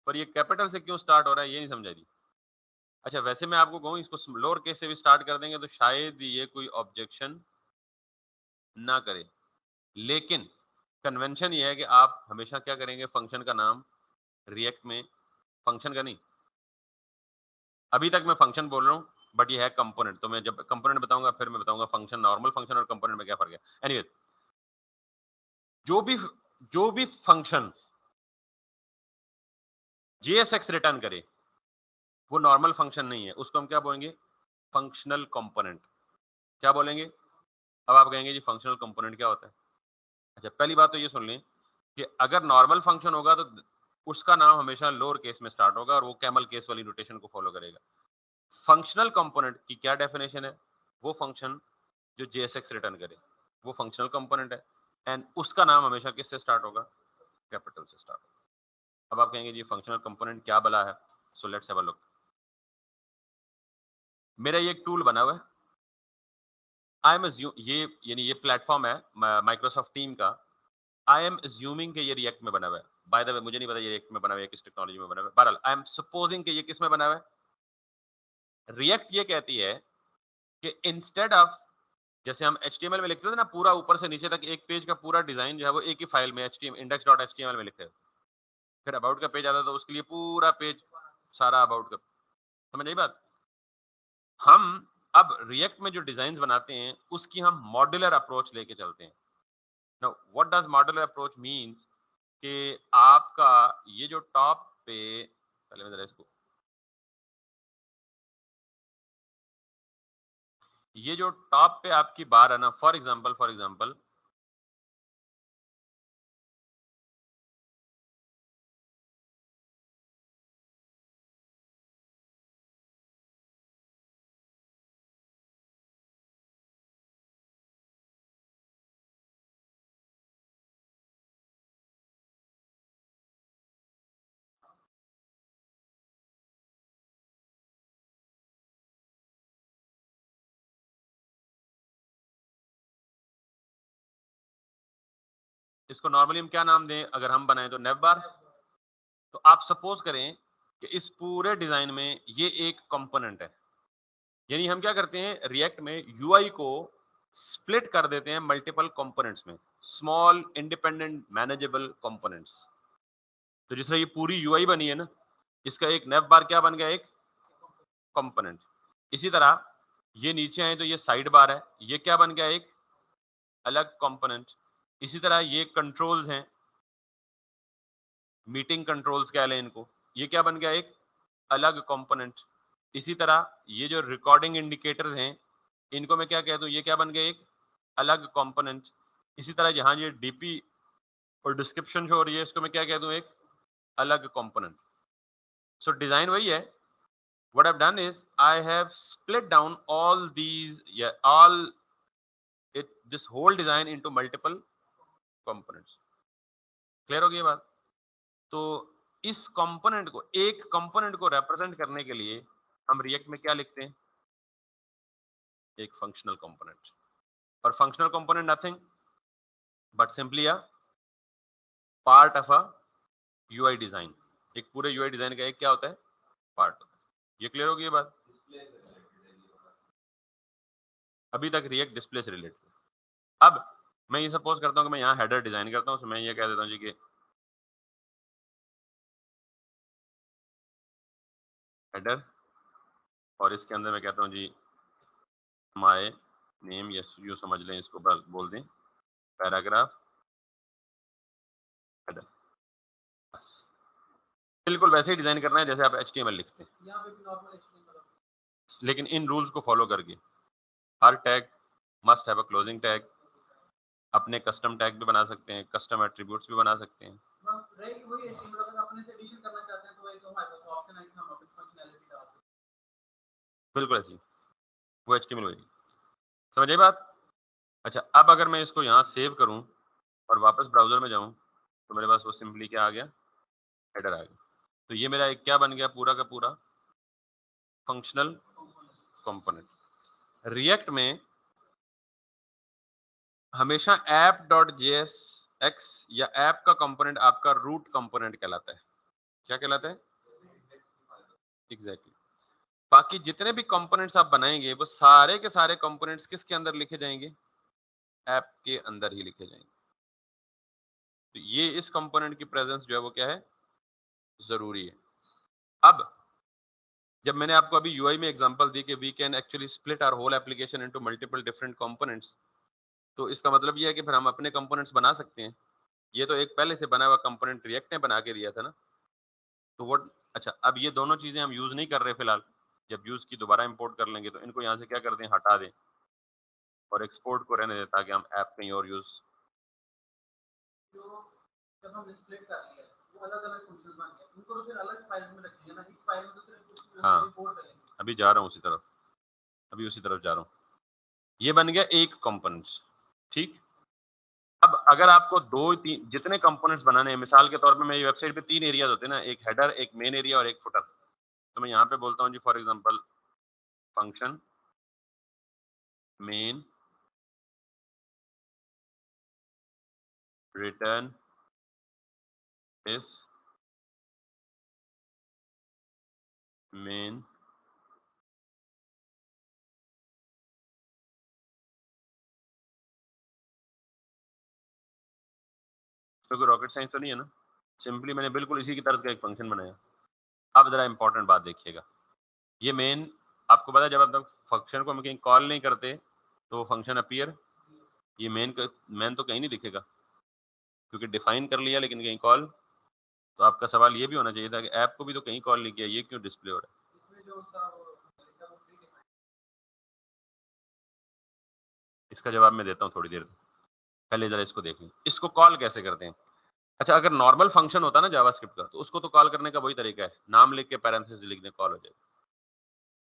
पर ये कैपिटल से क्यों स्टार्ट हो रहा है ये नहीं समझा दी। अच्छा, वैसे मैं आपको कहूँ इसको लोअर केस से भी स्टार्ट कर देंगे तो शायद ये कोई ऑब्जेक्शन ना करे, लेकिन कन्वेंशन ये है कि आप हमेशा क्या करेंगे, फंक्शन का नाम रिएक्ट में, फंक्शन का नहीं, अभी तक मैं फंक्शन बोल रहा हूँ बट ये है कंपोनेंट, तो मैं जब कंपोनेंट बताऊंगा फिर मैं बताऊंगा फंक्शन, नॉर्मल फंक्शन और कंपोनेंट में क्या फर्क है। एनीवे, जो भी जो भी फंक्शन JSX रिटर्न करे वो नॉर्मल फंक्शन नहीं है, उसको हम क्या बोलेंगे, फंक्शनल कंपोनेंट। क्या बोलेंगे? अब आप कहेंगे जी फंक्शनल कंपोनेंट क्या होता है। अच्छा, पहली बात तो ये सुन लें कि अगर नॉर्मल फंक्शन होगा तो उसका नाम हमेशा लोअर केस में स्टार्ट होगा और वो कैमल केस वाली नोटेशन को फॉलो करेगा। फंक्शनल कंपोनेंट की क्या डेफिनेशन है, वो फंक्शन जो JSX रिटर्न करे वो फंक्शनल कंपोनेंट है, एंड उसका नाम हमेशा किससे स्टार्ट होगा, कैपिटल से स्टार्ट होगा। अब आप कहेंगे जी फंक्शनल कंपोनेंट क्या भला है, so let's have a look. मेरा ये एक टूल बना हुआ है, आई एम ये यानी ये प्लेटफॉर्म है माइक्रोसॉफ्ट टीम का। आई एम अज्यूमिंग कि ये रिएक्ट में बना हुआ है। बाय द वे मुझे नहीं पता ये रिएक्ट में बना हुआ है किस टेक्नोलॉजी में बना हुआ है, बहरहाल आई एम सपोजिंग कि ये किस में बना हुआ है। रिएक्ट ये कहती है कि इंस्टेड ऑफ, जैसे हम HTML में लिखते थे ना पूरा ऊपर से नीचे तक एक पेज का पूरा डिजाइन जो है वो एक ही फाइल में HTML index.html में लिखते थे, फिर अबाउट का पेज आता था तो उसके लिए पूरा पेज सारा अबाउट का, समझ आई बात। हम अब रिएक्ट में जो डिजाइन बनाते हैं उसकी हम मॉड्यूलर अप्रोच लेके चलते हैं। Now what does modular approach means कि आपका ये जो टॉप पे, पहले मैं जरा इसको, ये जो टॉप पे आपकी बार है ना, फॉर एग्जांपल इसको नॉर्मली हम क्या नाम दें, अगर हम बनाए तो नेव बार। तो आप सपोज करें कि इस पूरे डिजाइन में ये एक कंपोनेंट है, यानी हम क्या करते हैं रिएक्ट में यूआई को स्प्लिट कर देते हैं मल्टीपल कंपोनेंट्स में, स्मॉल इंडिपेंडेंट मैनेजेबल कंपोनेंट्स। तो जिस तरह ये पूरी यूआई बनी है ना, इसका एक नेव बार क्या बन गया, एक कंपोनेंट। इसी तरह ये नीचे आए तो ये साइड बार है, ये क्या बन गया, एक अलग कंपोनेंट। इसी तरह ये कंट्रोल्स हैं, मीटिंग कंट्रोल्स कह लें इनको, ये क्या बन गया, एक अलग कंपोनेंट। इसी तरह ये जो रिकॉर्डिंग इंडिकेटर्स हैं इनको मैं क्या कह दूं, ये क्या बन गया, एक अलग कंपोनेंट। इसी तरह यहाँ ये डीपी और डिस्क्रिप्शन जो हो रही है इसको मैं क्या कह दूं, एक अलग कंपोनेंट। सो डिजाइन वही है, what I've done is I have split down all these, yeah, all it this whole design into multiple components। Clear हो गई ये बात? तो इस कंपोनेंट को, एक कंपोनेंट को रिप्रेजेंट करने के लिए हम रिएक्ट में क्या लिखते हैं, एक फंक्शनल कंपोनेंट। और functional component nothing but simply a part of a UI design. एक पूरे यूआई डिजाइन का एक क्या होता है, पार्ट होता है। ये क्लियर होगी ये बात? अभी तक रिएक्ट डिस्प्ले से रिलेटेड। अब मैं ये सपोज करता हूँ कि मैं यहाँ हेडर डिजाइन करता हूँ, तो मैं ये कह देता हूँ जी कि हेडर, और इसके अंदर मैं कहता हूँ जी माय नेम, यस यू समझ लें इसको, बोल दें पैराग्राफ हेडर, बस। बिल्कुल वैसे ही डिजाइन करना है जैसे आप HTML लिखते हैं, यहाँ पे भी नॉर्मल HTML, लेकिन इन रूल्स को फॉलो करके। हर tag must have a closing tag, अपने कस्टम टैग भी बना सकते हैं, कस्टम एट्रीब्यूट्स भी बना सकते हैं। वही HTML अगर अपने से एडिशन करना चाहते हैं तो वही तो हमारे पास ऑप्शन है कि हम अपनी फंक्शनैलिटी डाल सकते हैं। बिल्कुल ऐसी वो HTML वही, समझिए बात? अच्छा, अब अगर मैं इसको यहाँ सेव करूँ और वापस ब्राउजर में जाऊँ तो मेरे पास वो सिंपली क्या आ गया, हेडर आ गया। तो ये मेरा एक क्या बन गया, पूरा का पूरा फंक्शनल कंपोनेंट। रिएक्ट में हमेशा app.jsx या ऐप का कंपोनेंट आपका रूट कंपोनेंट कहलाता है। क्या कहलाता है? एग्जैक्टली। बाकी जितने भी कंपोनेंट्स आप बनाएंगे वो सारे के सारे कंपोनेंट्स किसके अंदर लिखे जाएंगे? ऐप के अंदर ही लिखे जाएंगे। तो ये इस कंपोनेंट की प्रेजेंस जो है वो क्या है, जरूरी है। अब जब मैंने आपको अभी यूआई में एग्जांपल दी कि we can actually split our whole application into multiple different components, तो इसका मतलब ये है कि फिर हम अपने कंपोनेंट्स बना सकते हैं। ये तो एक पहले से बना हुआ कंपोनेंट रिएक्ट ने बना के दिया था ना, तो वो अच्छा, अब ये दोनों चीजें हम यूज नहीं कर रहे फिलहाल, जब यूज की दोबारा इंपोर्ट कर लेंगे तो इनको यहाँ से क्या कर दें, हटा दें और एक्सपोर्ट को रहने दें ताकि हम ऐप कहीं और यूज। जो जब हम स्प्लिट कर लिया वो अलग-अलग फंक्शन बन गए, उनको तो फिर अलग फाइल में रखेंगे ना, इस फाइल में तो सिर्फ उसको इंपोर्ट करेंगे। अभी जा रहा हूँ उसी तरफ, अभी उसी तरफ जा रहा हूँ। ये बन गया एक कंपोनेंट्स, ठीक। अब अगर आपको दो तीन जितने कंपोनेंट्स बनाने हैं, मिसाल के तौर पे मेरी वेबसाइट पे 3 एरियाज होते हैं ना, एक हेडर, एक मेन एरिया और एक फुटर। तो मैं यहाँ पे बोलता हूँ जी for example function main return इस मेन तो कोई रॉकेट साइंस तो नहीं है ना, सिंपली मैंने बिल्कुल इसी की तरह का एक फंक्शन बनाया। अब जरा इंपॉर्टेंट बात देखिएगा, ये मेन, आपको पता है जब आप फंक्शन को हम कहीं कॉल नहीं करते तो वो फंक्शन अपीयर, ये मेन तो कहीं नहीं दिखेगा क्योंकि डिफाइन कर लिया, लेकिन कहीं कॉल। तो आपका सवाल ये भी होना चाहिए था कि ऐप को भी तो कहीं कॉल नहीं किया, ये क्यों डिस्प्ले हो रहा है? इसमें जो इसका जवाब मैं देता हूँ थोड़ी देर, पहले जरा इसको देख लें, इसको कॉल कैसे करते हैं। अच्छा, अगर नॉर्मल फंक्शन होता ना जावास्क्रिप्ट का, तो उसको तो कॉल करने का वही तरीका है, नाम लिख के पैरेंथेसिस लिख दें, कॉल हो जाएगा।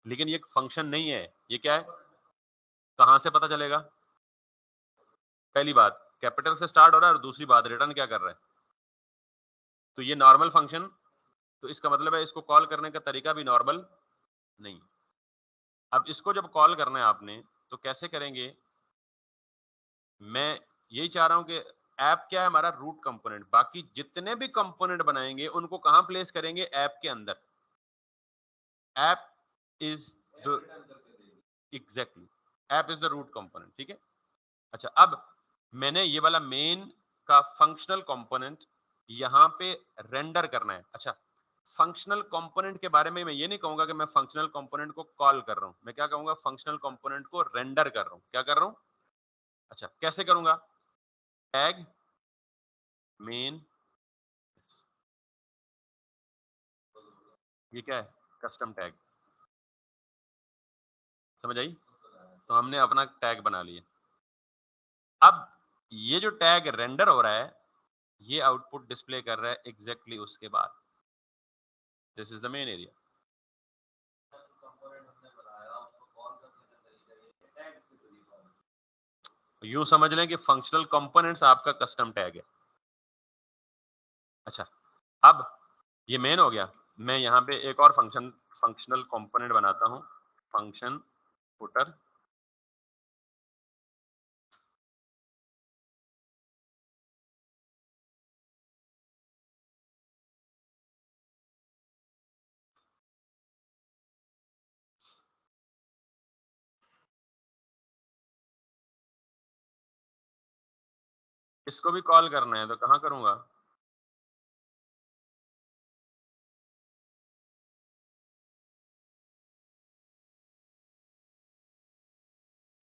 लेकिन ये फंक्शन नहीं है, ये क्या है, कहां से पता चलेगा? पहली बात कैपिटल से स्टार्ट हो रहा है और दूसरी बात रिटर्न क्या कर रहा है। तो ये नॉर्मल फंक्शन, तो इसका मतलब है इसको कॉल करने का तरीका भी नॉर्मल नहीं। अब इसको जब कॉल करना है आपने तो कैसे करेंगे, मैं यही चाह रहा हूं कि ऐप क्या है, हमारा रूट कंपोनेंट, बाकी जितने भी कंपोनेंट बनाएंगे उनको कहां प्लेस करेंगे, ऐप के अंदर। App is the exactly app is the root component, ठीक है। अच्छा, अब मैंने ये वाला मेन का फंक्शनल कंपोनेंट यहाँ पे रेंडर करना है। अच्छा, फंक्शनल कंपोनेंट के बारे में मैं ये नहीं कहूंगा कि मैं फंक्शनल कंपोनेंट को कॉल कर रहा हूं, मैं क्या कहूंगा, फंक्शनल कंपोनेंट को रेंडर कर रहा हूं। क्या कर रहा हूं? अच्छा, कैसे करूंगा, टैग मेन, ये क्या है, कस्टम टैग, समझ आई? तो हमने अपना टैग बना लिया। अब ये जो टैग रेंडर हो रहा है ये आउटपुट डिस्प्ले कर रहा है एग्जैक्टली उसके बाद, this is the main area. यूं समझ लें कि फंक्शनल कंपोनेंट्स आपका कस्टम टैग है। अच्छा, अब ये मेन हो गया, मैं यहाँ पे एक और फंक्शनल कंपोनेंट बनाता हूँ, फंक्शन फुटर इसको भी कॉल करना है तो कहाँ करूंगा?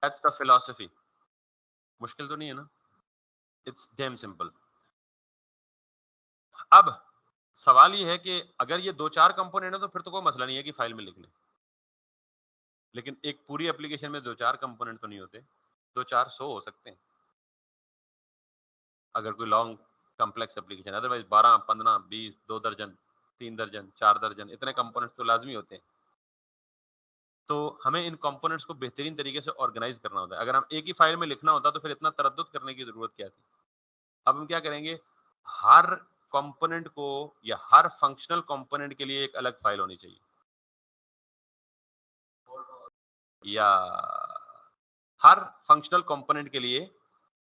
That's the philosophy. मुश्किल तो नहीं है ना? It's damn simple. अब सवाल ये है कि अगर ये 2-4 कंपोनेंट है तो फिर तो कोई मसला नहीं है कि फाइल में लिख लें। लेकिन एक पूरी एप्लीकेशन में 2-4 कंपोनेंट तो नहीं होते। 2-400 हो सकते हैं। अगर कोई लॉन्ग कॉम्प्लेक्स एप्लीकेशन, अदरवाइज 12, 15, 20, 2 दर्जन, 3 दर्जन, 4 दर्जन इतने कंपोनेंट्स तो लाजमी होते हैं। तो हमें इन कंपोनेंट्स को बेहतरीन तरीके से ऑर्गेनाइज करना होता है। अगर हम एक ही फाइल में लिखना होता तो फिर इतना तरद्दुद करने की जरूरत क्या थी? अब हम क्या करेंगे? हर कंपोनेंट को या हर फंक्शनल कंपोनेंट के लिए एक अलग फाइल होनी चाहिए, या हर फंक्शनल कंपोनेंट के लिए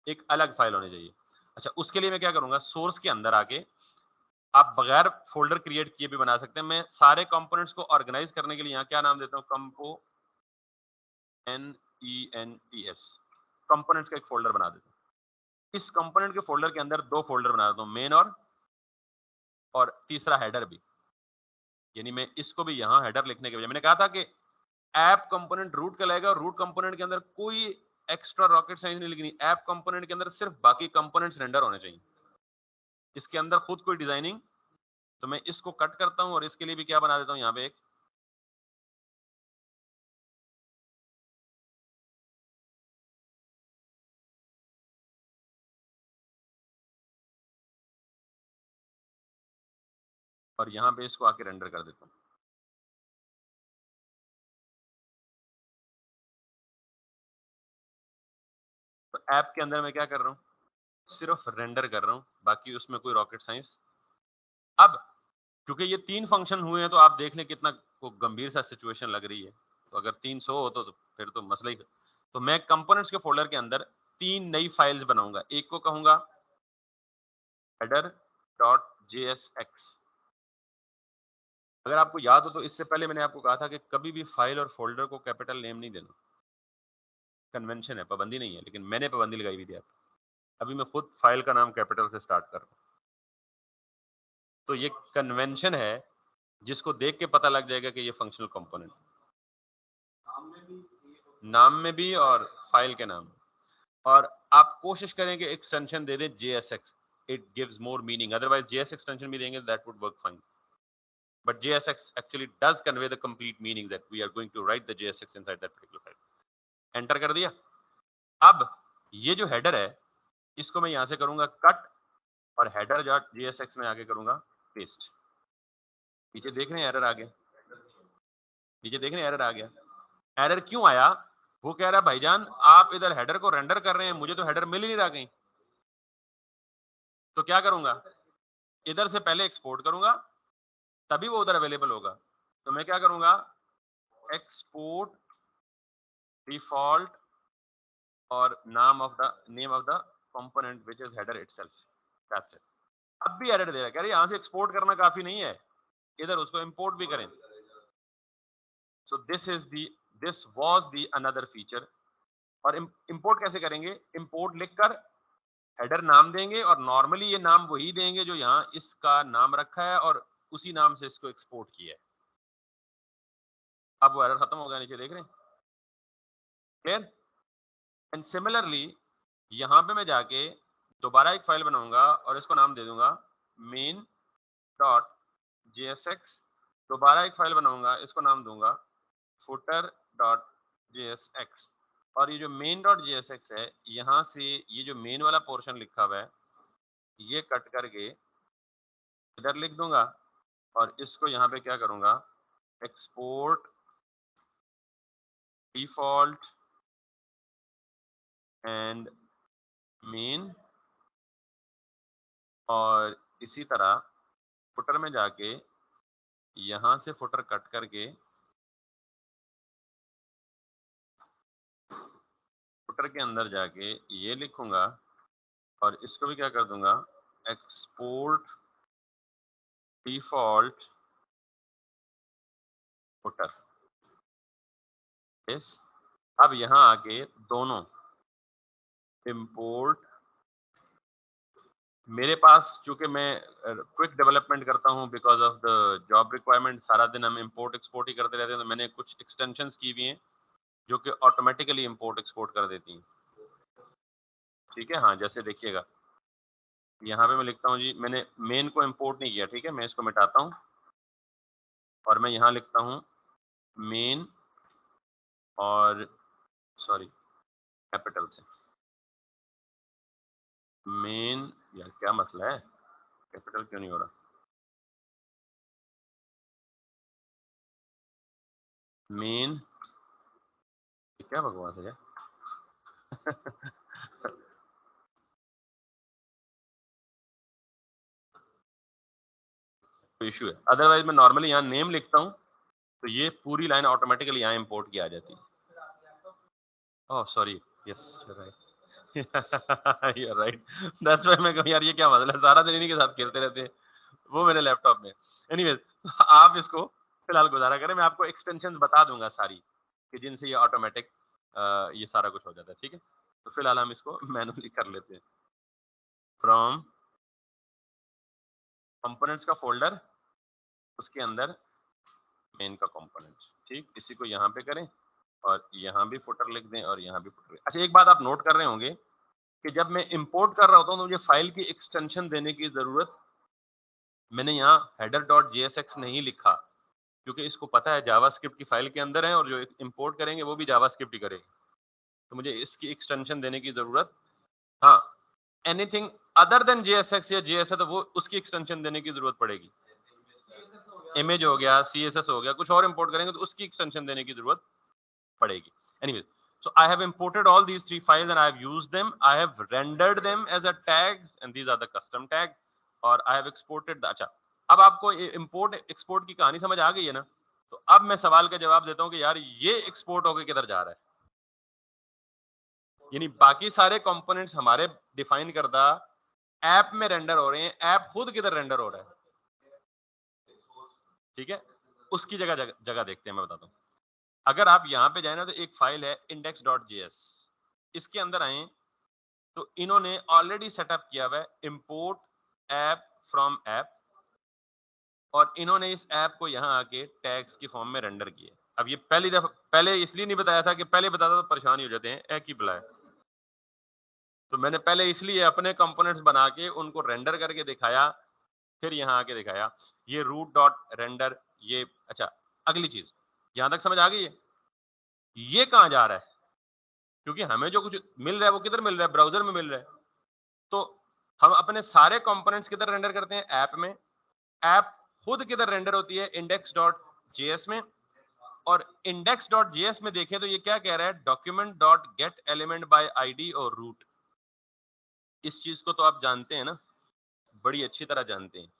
एक अलग फाइल होनी चाहिए। अच्छा, उसके लिए मैं क्या करूंगा? सोर्स के अंदर आके आप बगैर फोल्डर क्रिएट किए भी बना सकते हैं। मैं सारे कंपोनेंट्स को ऑर्गेनाइज करने के लिए यहाँ क्या नाम देता हूँ? कंपो NENTS, कंपोनेंट्स का एक फोल्डर बना देता हूँ। इस कंपोनेंट के फोल्डर के अंदर 2 फोल्डर बना देता हूँ, मेन और तीसरा हेडर भी। यानी मैं इसको भी यहाँ हेडर लिखने के बजाय मैंने कहा था कि ऐप कंपोनेंट रूट का लगेगा और रूट कंपोनेंट के अंदर कोई एक्स्ट्रा रॉकेट साइंस नहीं लिखनी। ऐप कंपोनेंट के अंदर सिर्फ बाकी कंपोनेंट्स रेंडर होने चाहिए, इसके अंदर खुद कोई डिजाइनिंग। तो मैं इसको कट करता हूँ और इसके लिए भी क्या बना देता हूँ यहाँ पे एक, और यहाँ पे इसको आके रेंडर कर देता हूँ। तो ऐप के अंदर मैं क्या कर रहा हूँ? सिर्फ रेंडर कर रहा हूँ, बाकी उसमें कोई रॉकेट साइंस। अब क्योंकि ये 3 फंक्शन हुए हैं तो आप देख लें कितना को गंभीर सा सिचुएशन लग रही है। तो अगर 300 हो तो फिर तो मसला ही। तो मैं कंपोनेंट्स के फोल्डर के अंदर 3 नई फाइल्स बनाऊंगा। एक को कहूंगा header.jsx। अगर आपको याद हो तो इससे पहले मैंने आपको कहा था कि कभी भी फाइल और फोल्डर को कैपिटल नेम नहीं देना। कन्वेंशन है, पाबंदी नहीं है, लेकिन मैंने पाबंदी लगाई हुई थी आप। अभी मैं खुद फाइल का नाम कैपिटल से स्टार्ट कर रहा हूँ। तो ये कन्वेंशन है जिसको देख के पता लग जाएगा कि ये फंक्शनल कंपोनेंट, नाम में भी और फाइल के नाम। और आप कोशिश करें कि एक्सटेंशन दे दें JSX, it gives more meaning. Otherwise JS extension भी देंगे, that would work fine, but JSX actually does convey the complete meaning that we are going to write the JSX inside that particular file. Enter कर दिया। अब ये जो हेडर है इसको मैं यहां से करूंगा कट और हेडर डॉट JSX में आगे करूंगा पेस्ट। नीचे देख रहे हैं एरर आ गया, नीचे देख रहे हैं एरर आ गया। एरर क्यों आया? वो कह रहा है भाईजान आप इधर हेडर को रेंडर कर रहे हैं, मुझे तो हेडर मिल ही नहीं रहा कहीं। तो क्या करूंगा? इधर से पहले एक्सपोर्ट करूंगा तभी वो उधर अवेलेबल होगा। तो मैं क्या करूंगा? एक्सपोर्ट डिफॉल्ट और name of the component which is header itself, that's it. अब भी एरर दे रहा है, कह रही यहां से एक्सपोर्ट करना काफी नहीं है, इधर उसको इंपोर्ट भी करें। So this was the another feature. और इंपोर्ट कैसे करेंगे? इंपोर्ट लिखकर हेडर नाम देंगे और नॉर्मली ये नाम वही देंगे जो यहाँ इसका नाम रखा है और उसी नाम से इसको एक्सपोर्ट किया है। अब वो एरर खत्म हो गया, नीचे देख रहे हैं, क्लियर। एंड सिमिलरली यहाँ पे मैं जाके दोबारा एक फाइल बनाऊंगा और इसको नाम दे दूंगा मेन डॉट JSX। दोबारा एक फाइल बनाऊंगा, इसको नाम दूंगा footer डॉट JSX। और ये जो मेन डॉट JSX है, यहाँ से ये जो मेन वाला पोर्शन लिखा हुआ है ये कट करके इधर लिख दूंगा और इसको यहाँ पे क्या करूंगा? Export default and main. और इसी तरह फुटर में जाके यहाँ से फुटर कट करके फुटर के अंदर जाके ये लिखूंगा और इसको भी क्या कर दूंगा? Export default footer. यस। अब यहाँ आके दोनों इंपोर्ट मेरे पास चूंकि मैं क्विक डेवलपमेंट करता हूँ because of the job requirement, सारा दिन हम इंपोर्ट एक्सपोर्ट ही करते रहते हैं, तो मैंने कुछ एक्सटेंशंस की हुई हैं जो कि ऑटोमेटिकली इंपोर्ट एक्सपोर्ट कर देती हैं। ठीक है, हाँ, जैसे देखिएगा यहाँ पे मैं लिखता हूँ जी, मैंने मेन को इंपोर्ट नहीं किया, ठीक है, मैं इसको मिटाता हूँ और मैं यहाँ लिखता हूँ मेन और सॉरी कैपिटल से मेन। यार क्या मसला है, कैपिटल क्यों नहीं हो रहा? मेन, क्या बकवास है यार। इशू है, अदरवाइज मैं नॉर्मली यहाँ नेम लिखता हूँ तो ये पूरी लाइन ऑटोमेटिकली यहाँ इंपोर्ट की आ जाती है। Oh sorry, yes right, you right, that's why मैं कहूँ यार ये क्या मसला है, सारा दिन इन्हीं के साथ खेलते रहते हैं, वो मेरे लैपटॉप में। एनीवेज, आप इसको फिलहाल गुजारा करें, मैं आपको एक्सटेंशन बता दूंगा सारी कि जिनसे ये ऑटोमेटिक ये सारा कुछ हो जाता है। ठीक है, तो फिलहाल हम इसको मैनुअली कर लेते हैं। फ्रॉम कंपोनेंट्स का फोल्डर, उसके अंदर मेन का कंपोनेंट, ठीक, इसी को यहाँ पे करें और यहाँ भी फुटर लिख दें और यहाँ भी फुटर। अच्छा, एक बात आप नोट कर रहे होंगे कि जब मैं इंपोर्ट कर रहा होता हूँ तो मुझे फाइल की एक्सटेंशन देने की जरूरत, मैंने यहाँ हेडर डॉट जेएसएक्स नहीं लिखा क्योंकि इसको पता है जावास्क्रिप्ट की फाइल के अंदर है और जो इंपोर्ट करेंगे वो भी जावास्क्रिप्ट ही करेंगे, तो मुझे इसकी एक्सटेंशन देने की जरूरत, हाँ, एनीथिंग अदर देन जेएसएक्स या जेएस है तो वो उसकी एक्सटेंशन देने की जरूरत पड़ेगी। इमेज हो गया, सीएसएस हो गया, कुछ और इंपोर्ट करेंगे तो उसकी एक्सटेंशन देने की जरूरत पड़ेगी। Anyway, so I have imported all these three files and I have used them. I have rendered them as a tags and these are the custom tags. और I have exported the, अच्छा, अब आपको import export की कहानी समझ आ गई है ना? तो अब मैं सवाल का जवाब देता हूँ कि यार ये एक्सपोर्ट होके किधर जा रहा है? यानी बाकी सारे कंपोनेंट्स हमारे डिफाइन करदा ऐप में रेंडर हो रहे हैं, ऐप खुद किधर रेंडर हो रहा है? ठीक है, उसकी जगह देखते हैं, मैं बताता हूँ। अगर आप यहाँ पे जाए ना तो एक फाइल है index.js, इसके अंदर आए तो इन्होंने ऑलरेडी सेटअप किया हुआ है इंपोर्ट ऐप फ्रॉम ऐप और इन्होंने इस ऐप को यहाँ आके टैग्स की फॉर्म में रेंडर किया। अब ये पहली दफा, पहले इसलिए नहीं बताया था कि पहले बताता तो परेशान ही हो जाते हैं, एक ही बुलाए, तो मैंने पहले इसलिए अपने कंपोनेंट्स बना के उनको रेंडर करके दिखाया, फिर यहाँ आके दिखाया ये रूट डॉट रेंडर ये। अच्छा, अगली चीज यहाँ तक समझ आ गई है? ये कहाँ जा रहा है? क्योंकि हमें जो कुछ मिल रहा है वो किधर मिल रहा है? ब्राउजर में मिल रहा है। तो हम अपने सारे कंपोनेंट्स किधर रेंडर करते हैं? ऐप में। ऐप खुद किधर रेंडर होती है? index.js में। और index.js में देखें तो ये क्या कह रहा है? document.getElement by id और root। इस चीज को तो आप जानते हैं ना, बड़ी अच्छी तरह जानते हैं।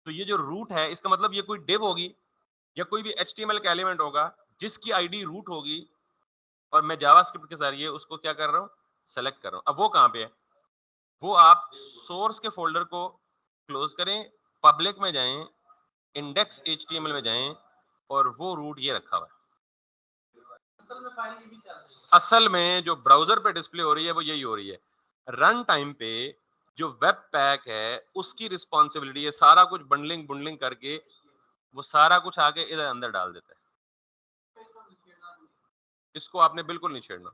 तो ये जो रूट है इसका मतलब ये कोई div होगी या कोई भी HTML का एलिमेंट होगा जिसकी आईडी रूट होगी और मैं जावास्क्रिप्ट के जरिए उसको क्या कर रहा हूँ? सेलेक्ट कर रहा हूँ। अब वो कहाँ पे है? वो आप सोर्स के फोल्डर को क्लोज करें, पब्लिक में जाएं, इंडेक्स HTML में जाएं और वो रूट ये रखा हुआ है। असल में जो ब्राउजर पे डिस्प्ले हो रही है वो यही हो रही है। रन टाइम पे जो वेब पैक है उसकी रिस्पॉन्सिबिलिटी है, सारा कुछ बंडलिंग बुंडलिंग करके वो सारा कुछ आके इधर अंदर डाल देता है। इसको आपने बिल्कुल नहीं छेड़ना।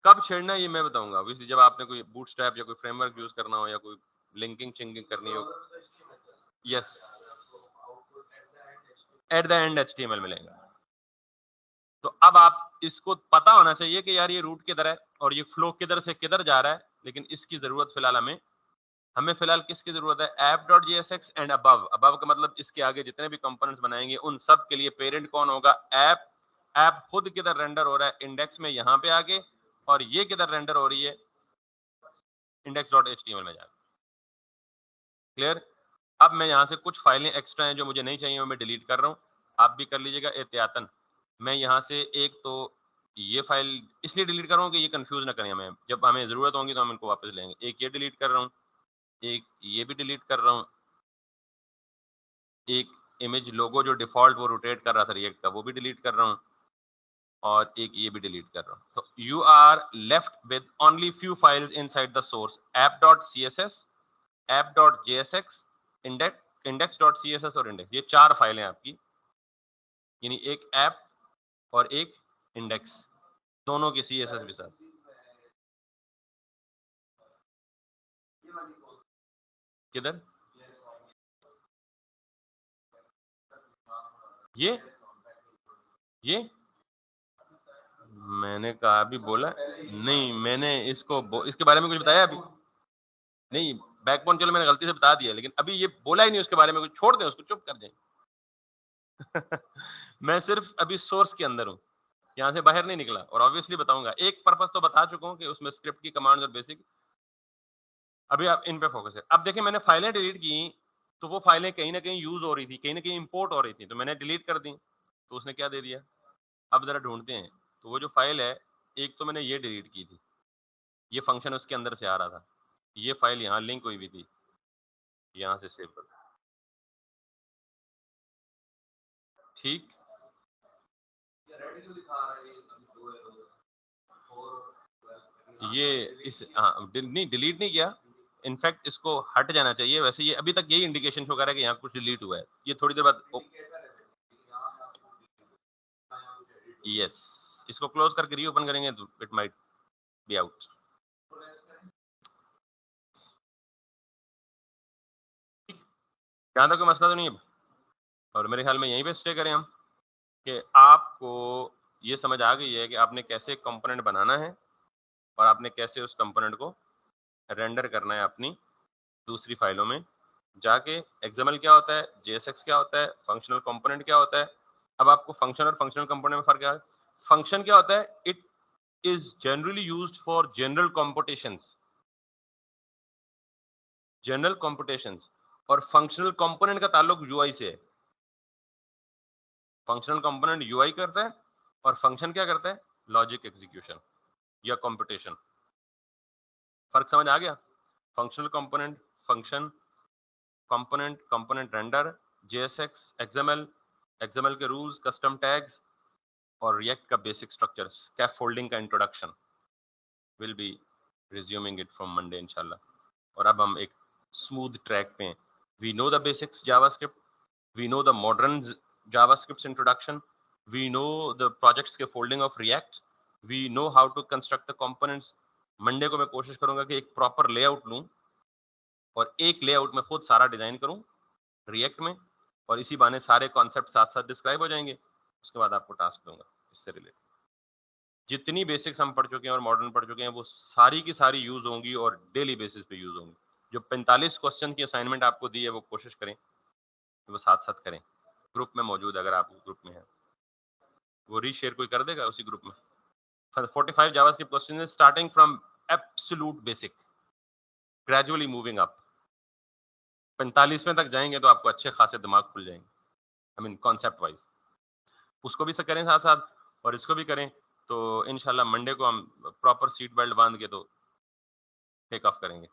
कब छेड़ना है ये मैं बताऊंगा, जब आपने कोई बूटस्ट्रैप या कोई फ्रेमवर्क यूज करना हो या कोई लिंकिंग चिंकिंग करनी हो। Yes, at the end HTML मिलेगा। तो अब आप इसको पता होना चाहिए कि यार ये रूट किधर है और ये फ्लो किधर से किधर जा रहा है, लेकिन इसकी जरूरत फिलहाल हमें हमें फिलहाल किसकी जरूरत है? app.jsx and above. अबव का मतलब इसके आगे जितने भी कंपोनेंट्स बनाएंगे उन सब के लिए पेरेंट कौन होगा? ऐप। ऐप खुद किधर रेंडर हो रहा है? इंडेक्स में यहाँ पे आगे, और ये किधर रेंडर हो रही है? index.html में जाके। क्लियर? अब मैं यहाँ से कुछ फाइलें एक्स्ट्रा हैं जो मुझे नहीं चाहिए वो मैं डिलीट कर रहा हूँ, आप भी कर लीजिएगा एहतियातन। मैं यहाँ से एक तो ये फाइल इसलिए डिलीट कर रहा हूँ कि ये कंफ्यूज ना करें हमें, जब हमें जरूरत होगी तो हम इनको वापस लेंगे। एक ये डिलीट कर रहा हूँ, एक ये भी डिलीट कर रहा हूँ, एक इमेज लोगो जो डिफॉल्ट वो रोटेट कर रहा था रिएक्ट का वो भी डिलीट कर रहा हूँ, और एक ये भी डिलीट कर रहा हूँ। तो you are left with only few files inside the source, app.css app.jsx, index.css और index, ये 4 फाइलें आपकी, यानी एक ऐप और एक इंडेक्स, दोनों के CSS के साथ। किधर? ये मैंने कहा अभी बोला नहीं, मैंने इसके बारे में कुछ बताया अभी नहीं। बैकबोन चलो मैंने गलती से बता दिया, लेकिन अभी ये बोला ही नहीं उसके बारे में कुछ, छोड़ दें उसको, चुप कर जाए। मैं सिर्फ अभी सोर्स के अंदर हूँ, यहाँ से बाहर नहीं निकला, और ऑब्वियसली बताऊंगा। एक पर्पस तो बता चुका हूँ कि उसमें स्क्रिप्ट की कमांड्स और बेसिक, अभी आप इन पे फोकस है। अब देखिए मैंने फाइलें डिलीट की, तो वो फाइलें कहीं ना कहीं यूज हो रही थी, कहीं ना कहीं इंपोर्ट हो रही थी, तो मैंने डिलीट कर दी, तो उसने क्या दे दिया। अब जरा ढूंढते हैं, तो वो जो फाइल है, एक तो मैंने ये डिलीट की थी, ये फंक्शन उसके अंदर से आ रहा था, ये फाइल यहाँ लिंक हुई भी थी, यहाँ से सेव कर, ठीक। ये इस नहीं डिलीट नहीं किया, इनफैक्ट इसको हट जाना चाहिए। वैसे ये अभी तक यही इंडिकेशन शो कर रहा है कि यहाँ कुछ डिलीट हुआ है, ये थोड़ी देर बाद यस, इसको क्लोज करके रीओपन करेंगे तो इट माइट बी आउट। यहाँ तक कोई मसला तो नहीं है, और मेरे ख्याल में यहीं पे स्टे करें हम, कि आपको ये समझ आ गई है कि आपने कैसे कंपोनेंट बनाना है और आपने कैसे उस कंपोनेंट को रेंडर करना है अपनी दूसरी फाइलों में जाके। XML क्या होता है, JSX क्या होता है, फंक्शनल कंपोनेंट क्या होता है। अब आपको फंक्शन और फंक्शनल कंपोनेंट में फर्क क्या है। फंक्शन क्या होता है, it is generally used for general competitions, general competitions, और फंक्शनल कंपोनेंट का ताल्लुक UI से है। फंक्शनल कंपोनेंट UI करता है और फंक्शन क्या करता है, लॉजिक एग्जीक्यूशन या कंप्यूटेशन। फर्क समझ आ गया। Functional component function, component component render, JSX, XML के रूल्स, कस्टम टैग्स, और रिएक्ट का बेसिक स्ट्रक्चर, स्कैफोल्डिंग का introduction. Will be resuming it from Monday इंशाल्लाह। और अब हम एक स्मूथ ट्रैक पे हैं। We know the basics JavaScript, we know the modern JavaScript introduction, we know the projects के folding of React, we know how to construct the components. Monday को मैं कोशिश करूंगा कि एक प्रॉपर लेआउट लूं और एक लेआउट में खुद सारा डिजाइन करूं रिएक्ट में, और इसी बहाने सारे कॉन्सेप्ट साथ साथ डिस्क्राइब हो जाएंगे। उसके बाद आपको टास्क दूंगा इससे रिलेटेड। जितनी बेसिक्स हम पढ़ चुके हैं और मॉडर्न पढ़ चुके हैं, वो सारी की सारी यूज होंगी और डेली बेसिस पे यूज होंगी। जो 45 क्वेश्चन की असाइनमेंट आपको दी है, वो कोशिश करें कि वो साथ साथ करें। ग्रुप में मौजूद, अगर आप ग्रुप में हैं, वो रीशेयर कोई कर देगा उसी ग्रुप में। 45 JavaScript question starting from absolute basic, gradually moving up. 45वें तक जाएंगे तो आपको अच्छे खासे दिमाग खुल जाएंगे, आई मीन कॉन्सेप्ट वाइज। उसको भी करें साथ साथ और इसको भी करें, तो इंशाल्लाह मंडे को हम प्रॉपर सीट बेल्ट बांध के तो टेक ऑफ करेंगे।